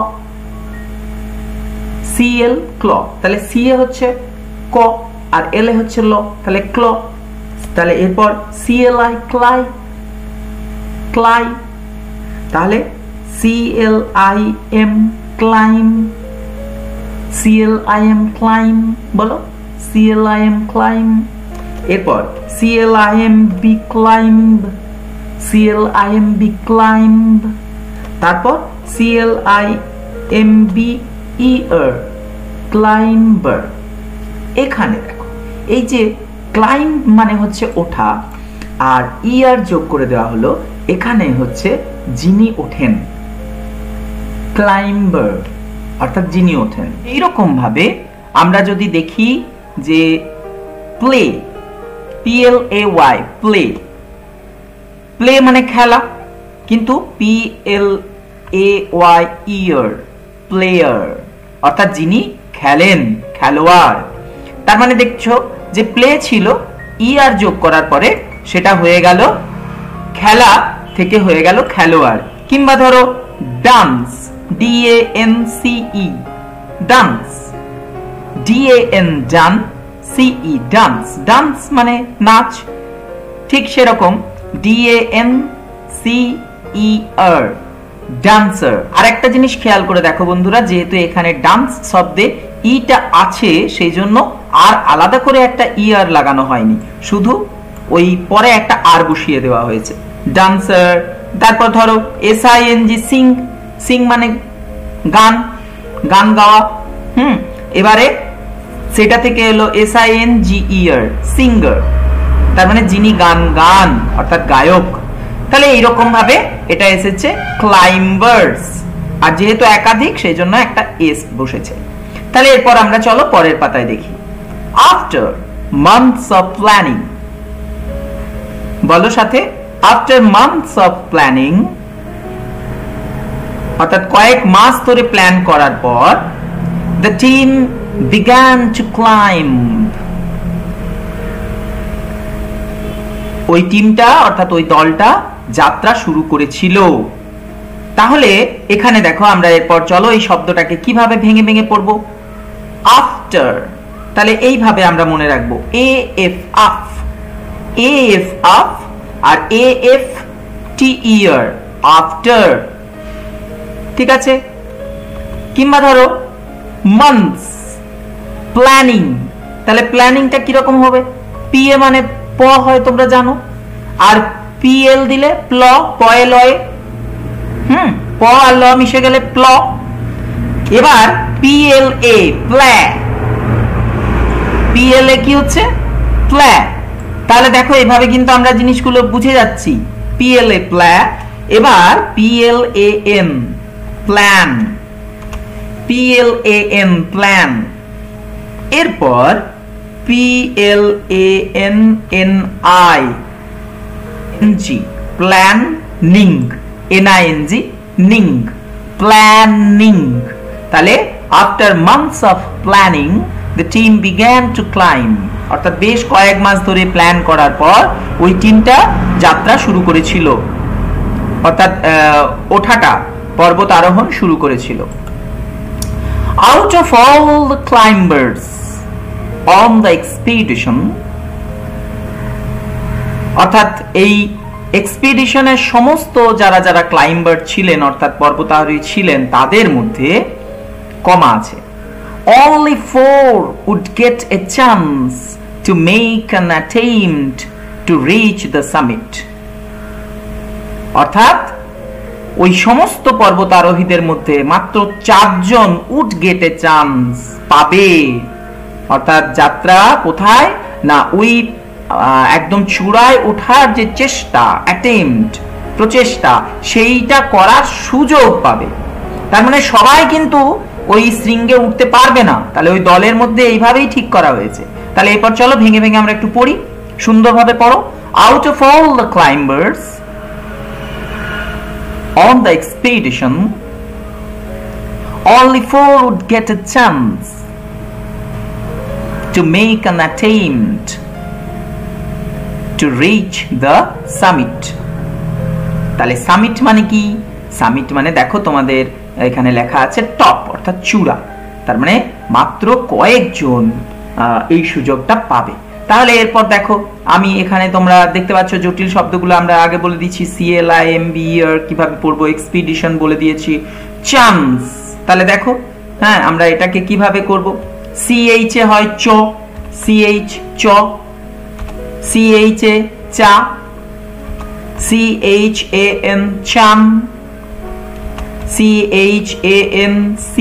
Speaker 1: CL ক্ল। তাহলে CA হচ্ছে ক আর L এ হচ্ছে ল, তাহলে ক্ল। তাহলে এরপর CLI ক্লাই, ক্লাই। তাহলে CLIM ক্লাইম, CLIM ক্লাইম, বলো CLIM ক্লাইম। এরপর CLIMB ক্লাইম্ব, CLIMB ক্লাইম্ব। তারপর CLIMB ER ক্লাইম্বার। এখানে দেখো এই যে ক্লাইম্ব মানে হচ্ছে ওঠা, আর ER যোগ করে দেওয়া হলো, এখানে হচ্ছে যিনি ওঠেন, ক্লাইম্বার অর্থাৎ যিনি ওঠেন। এইরকম ভাবে আমরা যদি দেখি যে প্লে, PLAY প্লে, প্লে মানে খেলা, কিন্তু PLAYER প্লেয়ার অর্থাৎ যিনি খেলেন, খেলোয়াড়। তার মানে দেখছো যে প্লে ছিল, ER যোগ করার পরে সেটা হয়ে গেল খেলা থেকে হয়ে গেল খেলোয়াড়। কিংবা ধরো ডান্স, DANCE ডান্স, DAN ডান, CE ডান্স, ডান্স মানে নাচ। ঠিক সেরকম DANCER ডান্সার। আর একটা জিনিস খেয়াল করে দেখো বন্ধুরা, যেহেতু এখানে ডান্স শব্দে ইটা আছে সেই জন্য আর আলাদা করে একটা ER লাগানো হয়নি, শুধু ওই পরে একটা আর বসিয়ে দেওয়া হয়েছে, ডান্সার। তারপর ধরো SING সিং, সিং মানে গান, গান গাওয়া। এবারে সেটা থেকে এলো SINGER সিঙ্গার, তার মানে যিনি গান গান অর্থাৎ গায়ক। তাহলে এইরকম ভাবে এটা এসেছে ক্লাইম্বার্স, আর যেহেতু একাধিক সেই জন্য একটা এস বসেছে। তাহলে এরপর আমরা চলো পরের পাতায় দেখি। আফটার মান্থস অফ প্ল্যানিং, বলো সাথে, আফটার মান্থস অফ প্ল্যানিং অর্থাৎ কয়েক মাস ধরে প্ল্যান করার পর, the team began to climb, ওই টিমটা অর্থাৎ ওই দলটা যাত্রা শুরু করেছিল। তাহলে এখানে দেখো আমরা এরপর চলো এই শব্দটাকে কিভাবে ভেঙে ভেঙে পড়বো। আফটার, তাহলে এইভাবে আমরা মনে রাখবো, AF আফ, AF আফ, আর AF TER আফটার, ঠিক আছে। কিংবা ধরো মান্থস প্ল্যানিং, তাহলে প্ল্যানিংটা কিরকম হবে, PA মানে প হয় তোমরা জানো, আর PL দিলে প্ল, পয়ে লয়ে, প আর ল মিশে গেলে প্ল। এবার PLA প্ল্যা, PLA কি হচ্ছে প্ল্যা। তাহলে দেখো এইভাবে কিন্তু আমরা জিনিসগুলো বুঝে যাচ্ছি, PLA প্ল্যা। এবার PLAN প্ল্যান, PLAN প্ল্যান। এরপর PLANNI planning, NING ning, planning. তাহলে after months of planning the team began to climb, অর্থাৎ বেশ কয়েক মাস ধরে প্ল্যান করার পর ওই টিমটা যাত্রা শুরু করেছিল, অর্থাৎ ওঠাটা, পর্বত আরোহণ শুরু করেছিল। Out of all the climbers on the expedition, অর্থাৎ এই এক্সপিডিশনের সমস্ত যারা যারা ক্লাইম্বার ছিলেন অর্থাৎ পর্বতারোহী ছিলেন তাদের মধ্যে কমা আছে, only 4 would get a chance to make an attempt to reach the summit, অর্থাৎ ওই সমস্ত পর্বতারোহীদের মধ্যে মাত্র 4 জন would get a chance পাবে, অর্থাৎ যাত্রা কোথায় না ওই একদম চূড়ায় ওঠার যে চেষ্টা, অ্যাটেম্পট প্রচেষ্টা, সেইটা করার সুযোগ পাবে। তার মানে সবাই কিন্তু ওই শৃঙ্গে উঠতে পারবে না, তাহলে ওই দলের মধ্যে এইভাবেই ঠিক করা হয়েছে। তাহলে এরপর চলো ভেঙে ভেঙে আমরা একটু পড়ি, সুন্দরভাবে পড়ো। Out of all the climbers on the expedition, only 4 would get a chance to make an attempt to reach the summit. তাহলে সামিট মানে কি সামিট মানে দেখো তোমাদের এখানে লেখা আছে টপ অর্থাৎ চূড়া, তার মানে মাত্র কয়েকজন এই সুযোগটা পাবে। তাহলে এরপর দেখো আমি এখানে তোমরা দেখতে পাচ্ছ জটিল শব্দগুলো আমরা আগে বলে দিচ্ছি, CLIMB কিভাবে পড়বো, এক্সপিডিশন বলে দিয়েছি, চান্স। তাহলে দেখো হ্যাঁ আমরা এটাকে কিভাবে করব, CH এ হয় চ, CH চ, CH এ চা, CHAN চান, CHANCE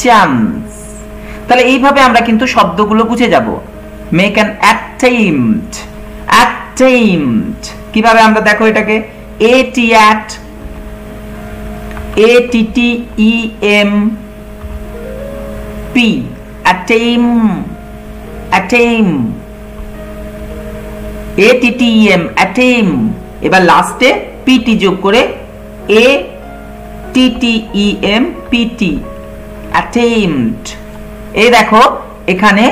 Speaker 1: চান্স। তাহলে এইভাবে আমরা কিন্তু শব্দগুলো বুঝে যাব। মেক অ্যান অ্যাটেম্পট, অ্যাটেম্পট কিভাবে আমরা দেখো এটাকে ATAT, ATTEMP অ্যাটেম, অ্যাটেম, ATTEM অ্যাটেম, এবার লাস্টে PT যোগ করে ATTEM PT অ্যাটেম্পট। এই দেখো এখানে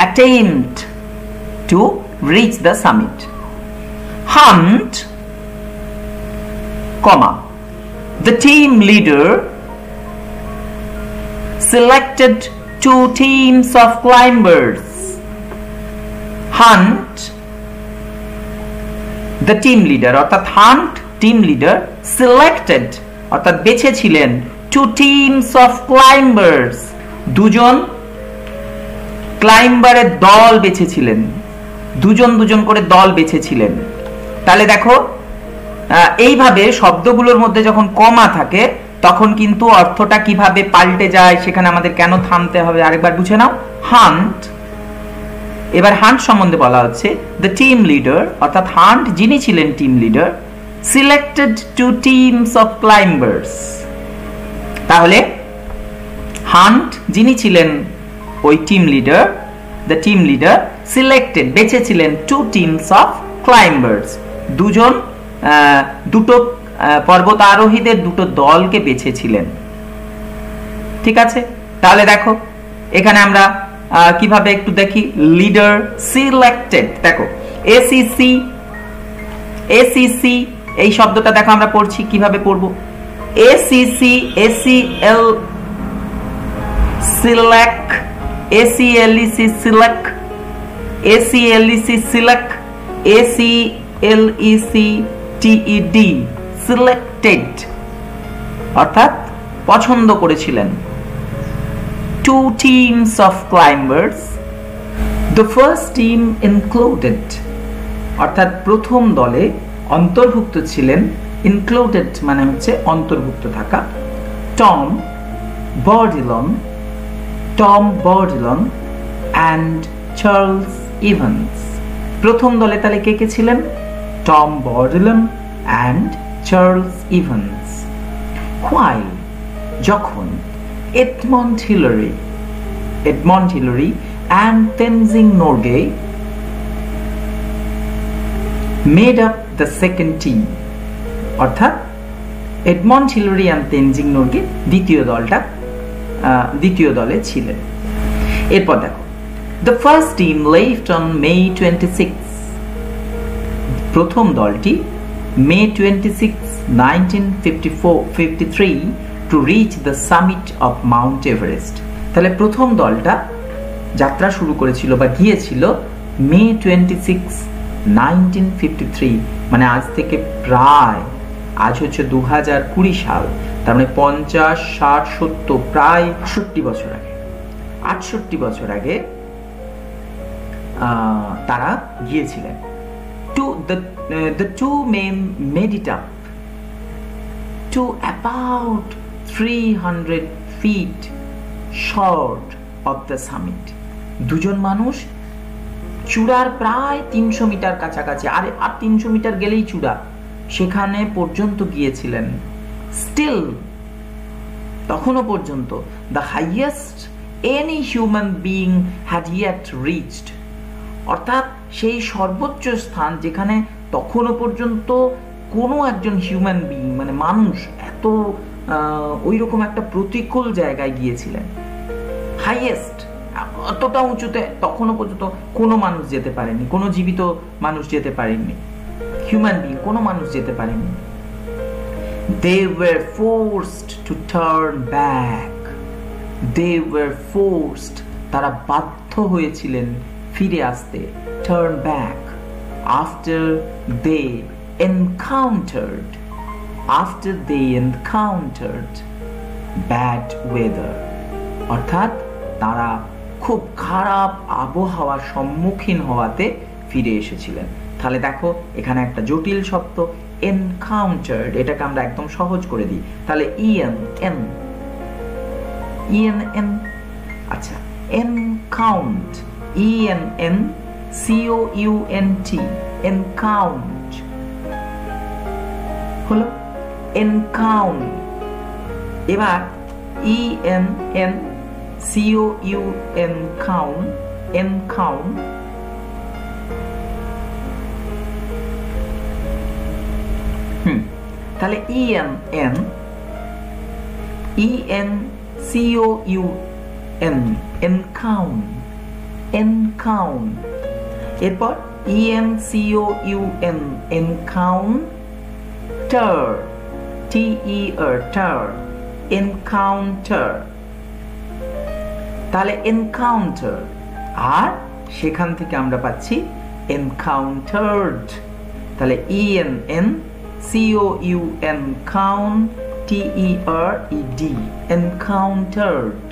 Speaker 1: attempt to reach the summit. Hunt, comma, the team leader selected 2 teams of climbers. Hunt, the team leader অর্থাৎ Hunt team leader selected অর্থাৎ বেছেছিলেন 2 teams of climbers, দুজন ক্লাইম্বারের দল বেছেছিলেন, দুজন দুজন করে দল বেছেছিলেন। তাহলে দেখো এইভাবে শব্দগুলোর মধ্যে যখন কমা থাকে তখন কিন্তু অর্থটা কিভাবে পাল্টে যায়, সেখানে আমাদের কেন থামতে হবে আরেকবার বুঝে নাও। হান্ট, এবার হান্ট সম্বন্ধে বলা হচ্ছে দ্য টিম লিডার অর্থাৎ হান্ট যিনি ছিলেন team leader, selected 2 teams of climbers. তাহলে হান্ট যিনি ছিলেন ওই team leader, the team leader selected বেছেছিলেন 2 টিমস অফ ক্লাইম্বার্স, দুটো পর্বত আরোহীদের দুটো দলকে বেছেছিলেন। ঠিক আছে, তাহলে দেখো এখানে আমরা কিভাবে একটু দেখি, লিডার সিলেক্টেড, দেখো ACC এই শব্দটা দেখো আমরা পড়ছি, কিভাবে পড়বো ACC, ACL select, ACLEC select, ACLEC select, ACLECTED selected অর্থাৎ পছন্দ করেছিলেন। 2 teams of climbers, the first team included অর্থাৎ প্রথম দলে অন্তর্ভুক্ত ছিলেন, included মানে হচ্ছে অন্তর্ভুক্ত থাকা, Tom Bourdillon and Charles Evans। প্রথম দলে তাহলে কে কে ছিলেন, Tom বর্ডিলন and Charles Evans। While যখন Edmund Hillary and Tenzing Norgay made up the second team অর্থাৎ Edmund Hillary and Tenzing Norgay দ্বিতীয় দলে ছিলেন। এরপর দেখো the first team left on May 26, প্রথম দলটি May 26, 1953 to reach the summit of Mount Everest। তাহলে প্রথম দলটা যাত্রা শুরু করেছিল বা গিয়েছিল May 26, 1953, মানে আজ থেকে প্রায়, আজ হচ্ছে 2020 সাল, তার মানে 50, 60, 70 প্রায় 68 বছর আগে, 68 বছর আগে তারা গিয়েছিলেন। The two men made it up to about 300 feet short of the summit। দুজন মানুষ চূড়ার প্রায় 300 মিটার কাছাকাছি, আর 300 মিটার গেলেই চূড়া, সেখানে পর্যন্ত গিয়েছিলেন। Still তখনও পর্যন্ত the highest any human being had yet reached অর্থাৎ সেই সর্বোচ্চ স্থান যেখানে তখনও পর্যন্ত কোনো একজন হিউম্যান বিইং মানে মানুষ এত ওই রকম একটা প্রতিকূল জায়গায় গিয়েছিলেন। হাইয়েস্ট অতটা উঁচুতে তখনও পর্যন্ত কোনো মানুষ যেতে পারেনি, কোনো জীবিত মানুষ যেতে পারেনি, হিউম্যান বিইং কোনো মানুষ যেতে পারেনি। They were forced to turn back. They were forced, তারা বাধ্য হয়েছিলেন ফিরে আসতে, turn back, after they encountered bad weather, অর্থাৎ তারা খুব খারাপ আবহাওয়ার সম্মুখীন হওয়াতে ফিরে এসেছিলেন। তাহলে দেখো এখানে একটা জটিল শব্দ encountered, এটাকে আমরা একদম সহজ করে দিই। তাহলে en, আচ্ছা, encount, ENNCOUNT, encount হলো encount। এবার ENNCOUNT, encount, তাহলে ENCOUNT, encount, এরপর ENCOUN, encounter, TER, encounter, তাহলে encounter, আর সেখান থেকে আমরা পাচ্ছি encountered, তাহলে ENCOUNTERED, encountered,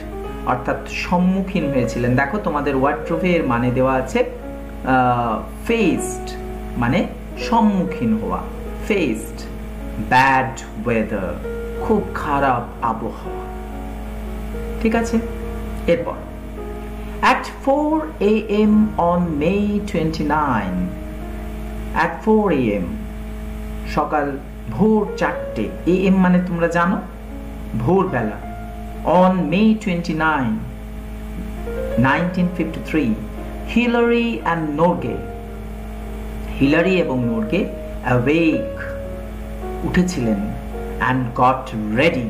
Speaker 1: অর্থাৎ সম্মুখীন হয়েছিলেন। দেখো তোমাদের ওয়ার্ড্রোবে এর মানে দেওয়া আছে faced, মানে সম্মুখীন হওয়া, faced bad weather, খুব খারাপ আবহাওয়া। ঠিক আছে, এরপর at 4 AM on May 29, at 4 AM, সকাল ভোর 4টে, AM মানে তোমরা জানো ভোরবেলা, on May 29, 1953, Hillary and Norgay, Hillary এবং নোরগে awake, উঠেছিলেন, and got ready,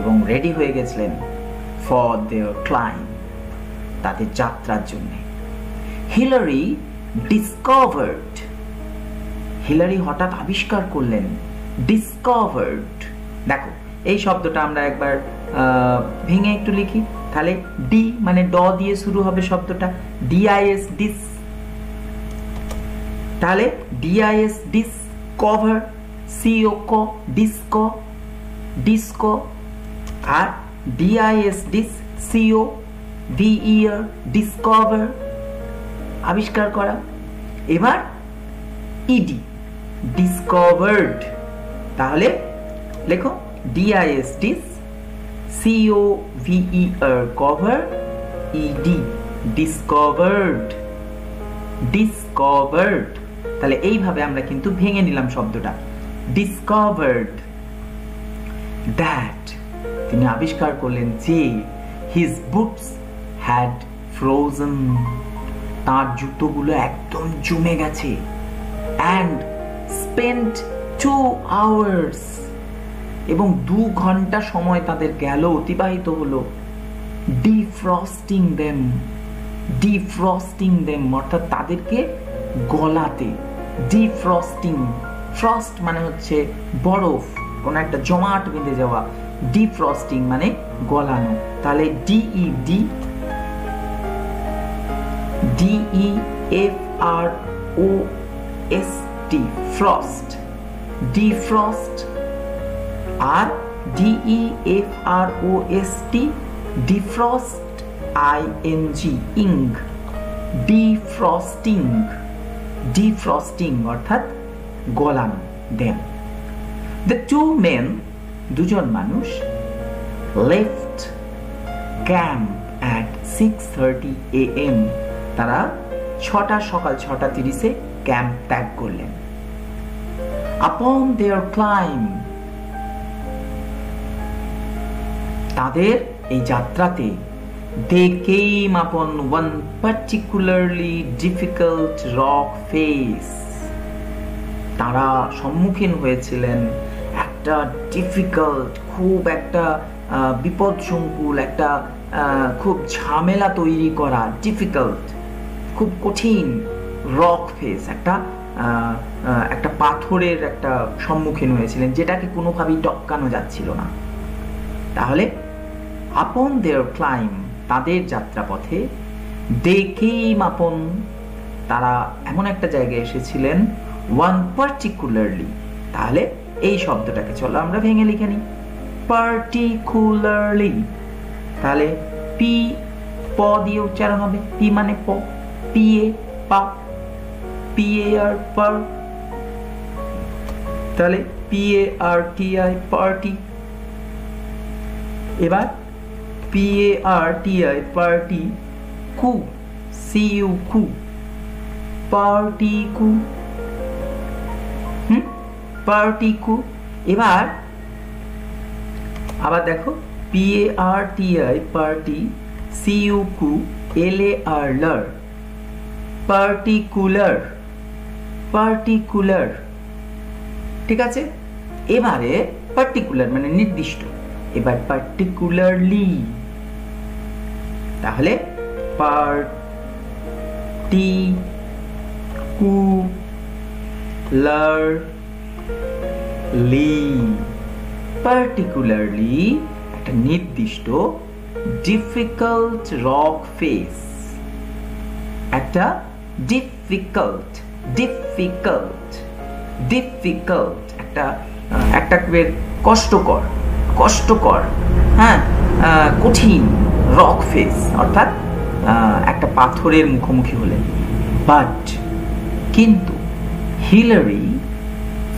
Speaker 1: এবং রেডি হয়ে গেছিলেন for their climb, তাদের যাত্রার জন্য। হিলারি discovered, হিলারি হঠাৎ আবিষ্কার করলেন, discovered। দেখো এই শব্দটা আমরা একবার ভেঙে একটু লিখি, তাহলে ডি মানে ড দিয়ে শুরু হবে শব্দটা, ডিআইএস ডিস, তাহলে ডিআইএস ডিসকভার, সিও ক ডিসকো, ডিসকো, আর D I S dis, C O V E R discover, আবিষ্কার করা। এবার ইডি ডিসকভার্ড, তাহলে লেখো D I S dis, C O V E R cover, E D discovered, discovered. তাহলে এইভাবে আমরা কিন্তু ভেঙে নিলাম শব্দটা, ডিসকভার্ড দ্যাট, তিনি আবিষ্কার করলেন যে হিজ বুটস হ্যাড ফ্রোজেন, তার জুতোগুলো একদম জমে গেছে, অ্যান্ড স্পেন্ট 2 hours, এবং 2 ঘন্টা সময় তাদের গেল, অতিবাহিত হলো, ডিফ্রস্টিং দেম, ডিফ্রস্টিং দেম অর্থাৎ তাদেরকে গলাতে, ডিফ্রস্টিং, ফ্রস্ট মানে হচ্ছে বরফ, কোন একটা জমাট বেঁধে যাওয়া, ডিফ্রস্টিং মানে গলানো, তাহলে DEFROST, ফ্রস্ট, ডিফ্রস্ট, আর DEFROST, ডিফ্রস্ট, ING, ইং, ডিফ্রস্টিং, ডিফ্রস্টিং অর্থাৎ গলানো, দেন। The two men, দুজন মানুষ, left camp at 6:30 AM, তারা সকাল 6:30 ক্যাম্প ত্যাগ করলেন। Upon their climb, তাদের এই যাত্রাতে, they came upon one particularly difficult rock face, তারা সম্মুখীন হয়েছিলেন একটা ডিফিকাল্ট, খুব একটা বিপদসংকুল, একটা খুব ঝামেলা তৈরি করা, ডিফিকাল্ট, খুব কঠিন, রক ফেস, একটা একটা পাথরের একটা সম্মুখীন হয়েছিলেন, যেটাকে কোনোভাবেই টপকানো যাচ্ছিল না। তাহলে আপন দেয়ার ক্লাইম, তাদের যাত্রাপথে, দে কেম আপন, তারা এমন একটা জায়গায় এসেছিলেন, ওয়ান পার্টিকুলারলি। তাহলে এই শব্দটাকে চলো আমরা ভেঙে লিখে নিই, পার্টিকুলারলি। তাহলে পি প দিয়ে উচ্চারণ হবে, পি মানে প, পি এ পা, পি এ আর পার, তাহলে P A R T I party. এবার P A R T I party, cu C U cu, party cu, party cu. এবার আবার দেখো, P A R T I party, C U cu, L A R লার, particular, particular. ঠিক আছে, এবারে particular মানে নির্দিষ্ট, এবার পার্টিকুলারলি। তাহলে পার্টিকুলারলি, পার্টিকুলারলি একটা নির্দিষ্ট ডিফিকাল্ট রক ফেস, একটা ডিফিকাল্ট, ডিফিকাল্ট, ডিফিকাল্ট একটা কষ্টকর, কষ্টকর, হ্যাঁ, কঠিন রক ফেস, অর্থাৎ একটা পাথরের মুখোমুখি হলেন। বাট কিন্তু হিলারি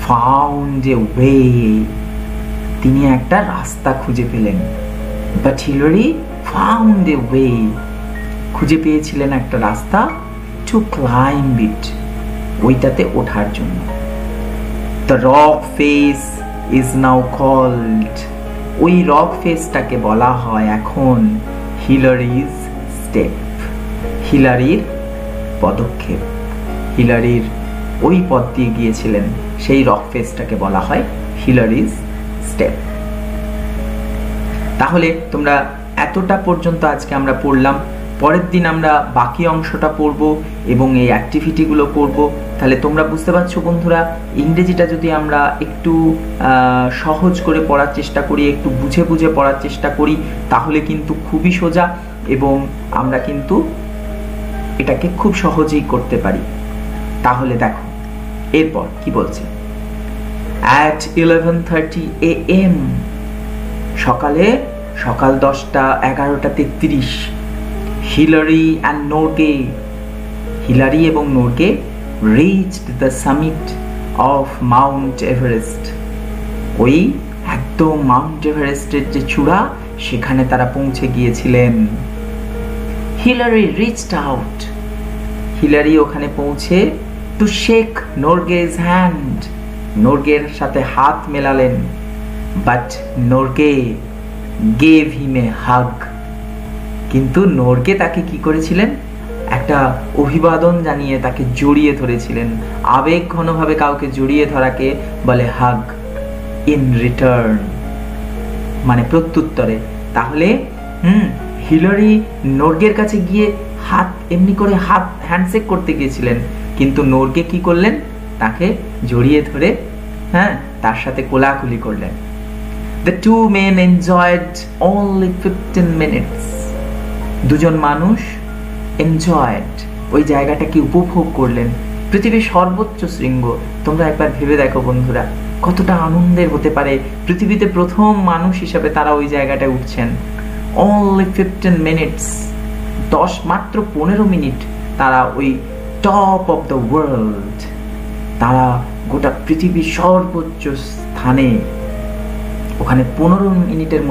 Speaker 1: ফাউন্ড এ ওয়ে, তিনি একটা রাস্তা খুঁজে পেলেন। But Hillary found a way, খুঁজে পেয়েছিলেন একটা রাস্তা, টু ক্লাইম্ব ইট, ওইটাতে ওঠার জন্য। The rock face is now called, ওই রক ফেসটাকে বলা হয় এখন হিলারিজ স্টেপ, হিলারির পদক্ষেপ। হিলারির ওই পথ দিয়ে গিয়েছিলেন, সেই রক ফেসটাকে বলা হয় হিলারিজ স্টেপ। তাহলে তোমরা এতটা পর্যন্ত আজকে আমরা পড়লাম, পরের দিন আমরা বাকি অংশটা পড়ব এবং এই অ্যাক্টিভিটিগুলো করব। তাহলে তোমরা বুঝতে পারছো বন্ধুরা, ইংরেজিটা যদি আমরা একটু সহজ করে পড়ার চেষ্টা করি, একটু বুঝে বুঝে পড়ার চেষ্টা করি, তাহলে কিন্তু খুবই সোজা এবং আমরা কিন্তু এটাকে খুব সহজেই করতে পারি। তাহলে দেখো এরপর কি বলছে, at 11:30 AM, সকাল 10:11:33, হিলারি and নোরগে, হিলারি এবং Norgay reached the summit of Mount Everest, ওই একদম মাউন্ট এভারেস্টের যে চূড়া, সেখানে তারা পৌঁছে গিয়েছিলেন। হিলারি reached out, হিলারি ওখানে পৌঁছে to shake নোরগে's hand, নোরগের সাথে হাত মেলালেন। But Norgay gave him a hug, কিন্তু নোরগে তাকে কি করেছিলেন, একটা অভিবাদন জানিয়ে তাকে জড়িয়ে ধরেছিলেন। আবেগ ঘনভাবে কাউকে জড়িয়ে ধরাকে বলে হাগ, ইন রিটার্ন মানে প্রত্যুত্তরে। তাহলে হিলারি নোরগের কাছে গিয়ে হাত এমনি করে হাত হ্যান্ডশেক করতে গিয়েছিলেন, কিন্তু নোরগে কি করলেন, তাকে জড়িয়ে ধরে তার সাথে কোলাকুলি করলেন। The two men enjoyed only 15 minutes, দুজন মানুষ enjoyed, ওই জায়গাটাকে উপভোগ করলেন। পৃথিবীর সর্বোচ্চ শৃঙ্গ, তোমরা একবার ভেবে দেখো বন্ধুরা, কতটা আনন্দের হতে পারে। পৃথিবীতে প্রথম মানুষ হিসাবে তারা ওই জায়গাটায় উঠছেন। only 15 minutes, মাত্র 15 মিনিট তারা ওই টপ অফ দ্য ওয়ার্ল্ড, তারা গোটা পৃথিবীর সর্বোচ্চ স্থানে ওখানে 15 মিনিটের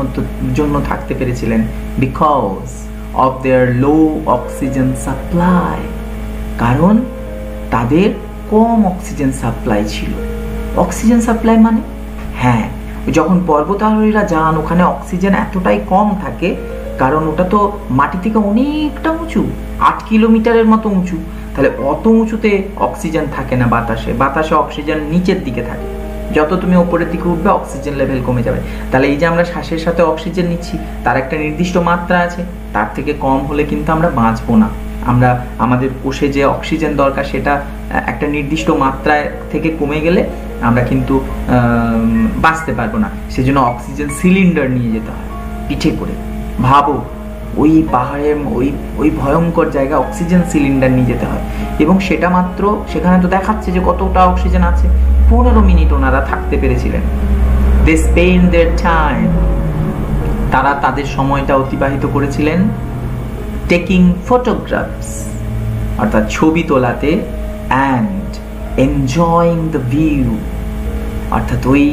Speaker 1: জন্য থাকতে পেরেছিলেন। Because of their low oxygen supply, কারণ তাদের কম অক্সিজেন সাপ্লাই ছিল। অক্সিজেন সাপ্লাই মানে যখন পর্বতারোহীরা যান, ওখানে অক্সিজেন এতটাই কম থাকে, কারণ ওটা তো মাটি থেকে অনেকটা উঁচু, 8 কিলোমিটারের মতো উঁচু। তাহলে অত উঁচুতে অক্সিজেন থাকে না বাতাসে অক্সিজেন নিচের দিকে থাকে। যত তুমি উপরের দিকে উঠবে অক্সিজেন লেভেল কমে যাবে। তাহলে এই যে আমরা শ্বাসের সাথে অক্সিজেন নিচ্ছি, তার একটা নির্দিষ্ট মাত্রা আছে, তার থেকে কম হলে কিন্তু আমরা বাঁচবো না। আমরা আমাদের কোষে যে অক্সিজেন দরকার সেটা একটা নির্দিষ্ট মাত্রায় থেকে কমে গেলে আমরা কিন্তু বাঁচতে পারবো না, সেজন্য অক্সিজেন সিলিন্ডার নিয়ে যেতে হয় পিঠে করে। ভাবো ওই পাহাড়ের ওই ভয়ঙ্কর জায়গায় অক্সিজেন সিলিন্ডার নিয়ে যেতে হয়, এবং সেটা মাত্র সেখানে তো দেখাচ্ছে যে কতটা অক্সিজেন আছে, 15 মিনিট ওনারা থাকতে পেরেছিলেন। They spend their time, তারা তাদের সময়টা অতিবাহিত করেছিলেন টেকিং ফটোগ্রাফস অর্থাৎ ছবি তোলাতে, অ্যান্ড এনজয়িং দ্য ভিউ অর্থাৎ ওই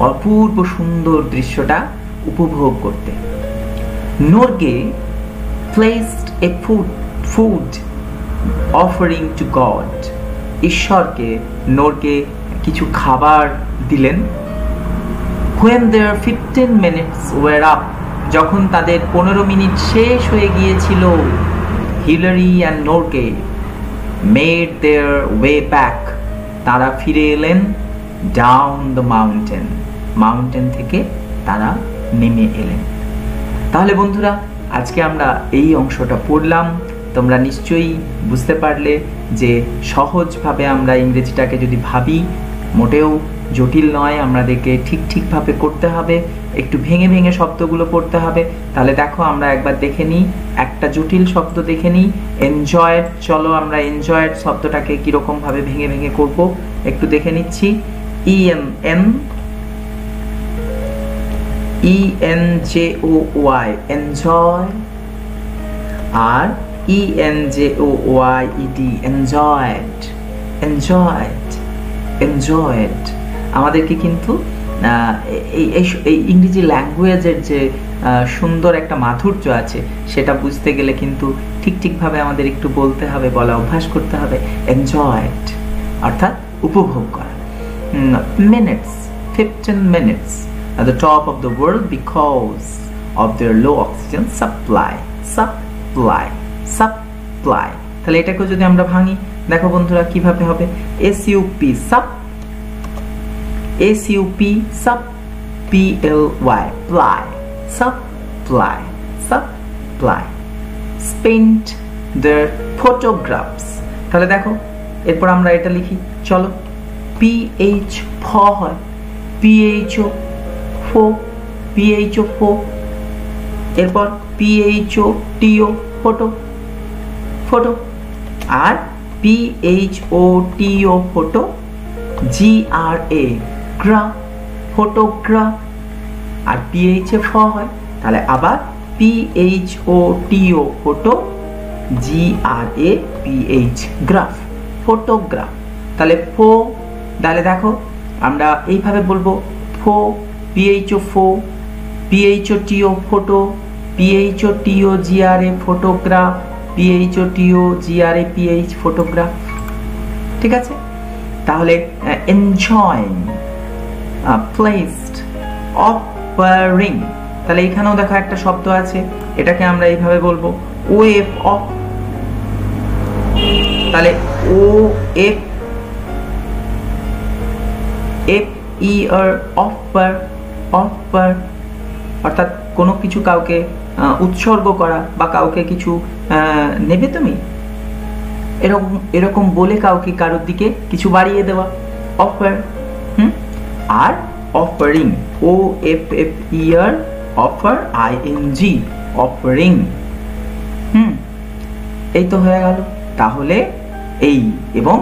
Speaker 1: অপূর্ব সুন্দর দৃশ্যটা উপভোগ করতে। Norgay placed a food offering to God, ঈশ্বরকে নোরগে কিছু খাবার দিলেন। When their 15 minutes were up, যখন তাদের 15 মিনিট শেষ হয়ে গিয়েছিল, Hillary and Norgay made their way back, তারা ফিরে এলেন down the mountain থেকে তারা নেমে এলেন। তাহলে বন্ধুরা, আজকে আমরা এই অংশটা পড়লাম। তোমরা নিশ্চয়ই বুঝতে পারলে যে সহজভাবে আমরা ইংরেজিটাকে যদি ভাবি মোটেও জটিল নয়, আমাদেরকে ঠিকভাবে করতে হবে, একটু ভেঙে ভেঙে শব্দগুলো পড়তে হবে। তাহলে দেখো আমরা একবার দেখে নিই, একটা জটিল শব্দ দেখে নিই, এনজয়েড। চলো আমরা এনজয়েড শব্দটাকে কিরকম ভাবে ভেঙে ভেঙে করব একটু দেখে নিচ্ছি। ENJOY enjoy, আর ENJOYED enjoyed। আমাদেরকে কিন্তু এই ইংরেজি ল্যাঙ্গুয়েজের যে সুন্দর একটা মাধুর্য আছে সেটা বুঝতে গেলে কিন্তু ঠিকভাবে আমাদের একটু বলতে হবে, বলা অভ্যাস করতে হবে। এনজয়েড অর্থাৎ উপভোগ করা। Minutes, 15 minutes at the top of the world because of their low oxygen supply। তাহলে এটাকে যদি আমরা ভাঙি, দেখো বন্ধুরা কিভাবে হবে। SUP sup, PLY ply, supply। Spent their photographs, তাহলে দেখো এরপর আমরা এটা লিখি, চলো। PH হয়, PHO এরপর PHOTO ফটো, আর PHOTO photo, GRA graph, photograph, আর PH হয়, তাহলে আবার PHOTO photo, GRA PH graph, photograph. তাহলে তাহলে দেখো আমরা এইভাবে বলবো PHO PHOTO photo, PHOTO GRA photograph, PHOTO GRA PH photograph. ঠিক আছে, তাহলে enjoying, placed, offering। তাহলে এখানেও দেখো একটা শব্দ আছে, এটাকে আমরা এইভাবে বলবো wave off। তাহলে offer অর্থাৎ কোনো কিছু কাউকে উৎসর্গ করা বা কাউকে কিছু নেবে তুমি, এরকম বলে কাউকে কারোর দিকে কিছু বাড়িয়ে দেওয়া, অফার। আর offering, OFFER offer, ING offering. এই তো হয়ে গেল। তাহলে এই এবং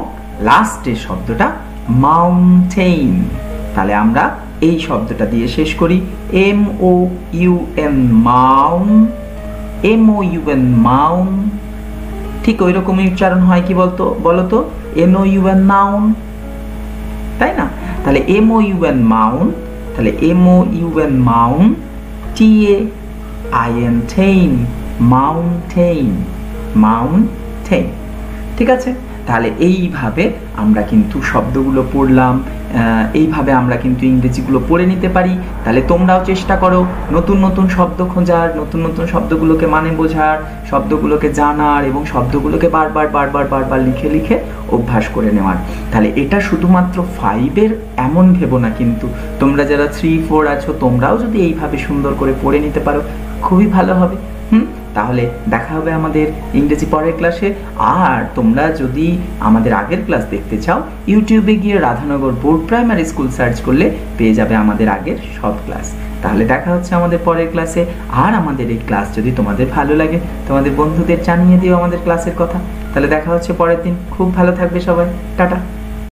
Speaker 1: লাস্টের শব্দটা মাউন্টেইন, তাহলে আমরা এই শব্দটা দিয়ে শেষ করি। MOUN মাউন, ঠিক ওই রকমই উচ্চারণ হয় কি বলতো NOUN নাউন, তাই না? তাহলে MOUN মাউন, তাহলে MOUN মাউন, TAIN মাউন্টেইন। ঠিক আছে, তাহলে এইভাবে আমরা কিন্তু শব্দগুলো পড়লাম, এইভাবে আমরা কিন্তু ইংরেজিগুলো পড়ে নিতে পারি। তাহলে তোমরাও চেষ্টা করো নতুন শব্দ খোঁজার, নতুন শব্দগুলোকে মানে বোঝার, শব্দগুলোকে জানার এবং শব্দগুলোকে বারবার লিখে অভ্যাস করে নেওয়ার। তাহলে এটা শুধুমাত্র 5-এর এমন ভেবো না, কিন্তু তোমরা যারা 3-4 আছো তোমরাও যদি এইভাবে সুন্দর করে পড়ে নিতে পারো খুবই ভালো হবে। তাহলে দেখা হবে আমাদের ইংরেজি পরের ক্লাসে। আর তোমরা যদি আমাদের আগের ক্লাস দেখতে চাও, ইউটিউবে গিয়ে Radhanagar board primary school search করলে পেয়ে যাবে আমাদের আগের সব ক্লাস। তাহলে দেখা হচ্ছে আমাদের পরের ক্লাসে। আর আমাদের এই ক্লাস যদি তোমাদের ভালো লাগে, তোমাদের বন্ধুদের জানিয়ে দিও আমাদের ক্লাসের কথা। তাহলে দেখা হচ্ছে পরের দিন। খুব ভালো থাকবে সবাই, টাটা।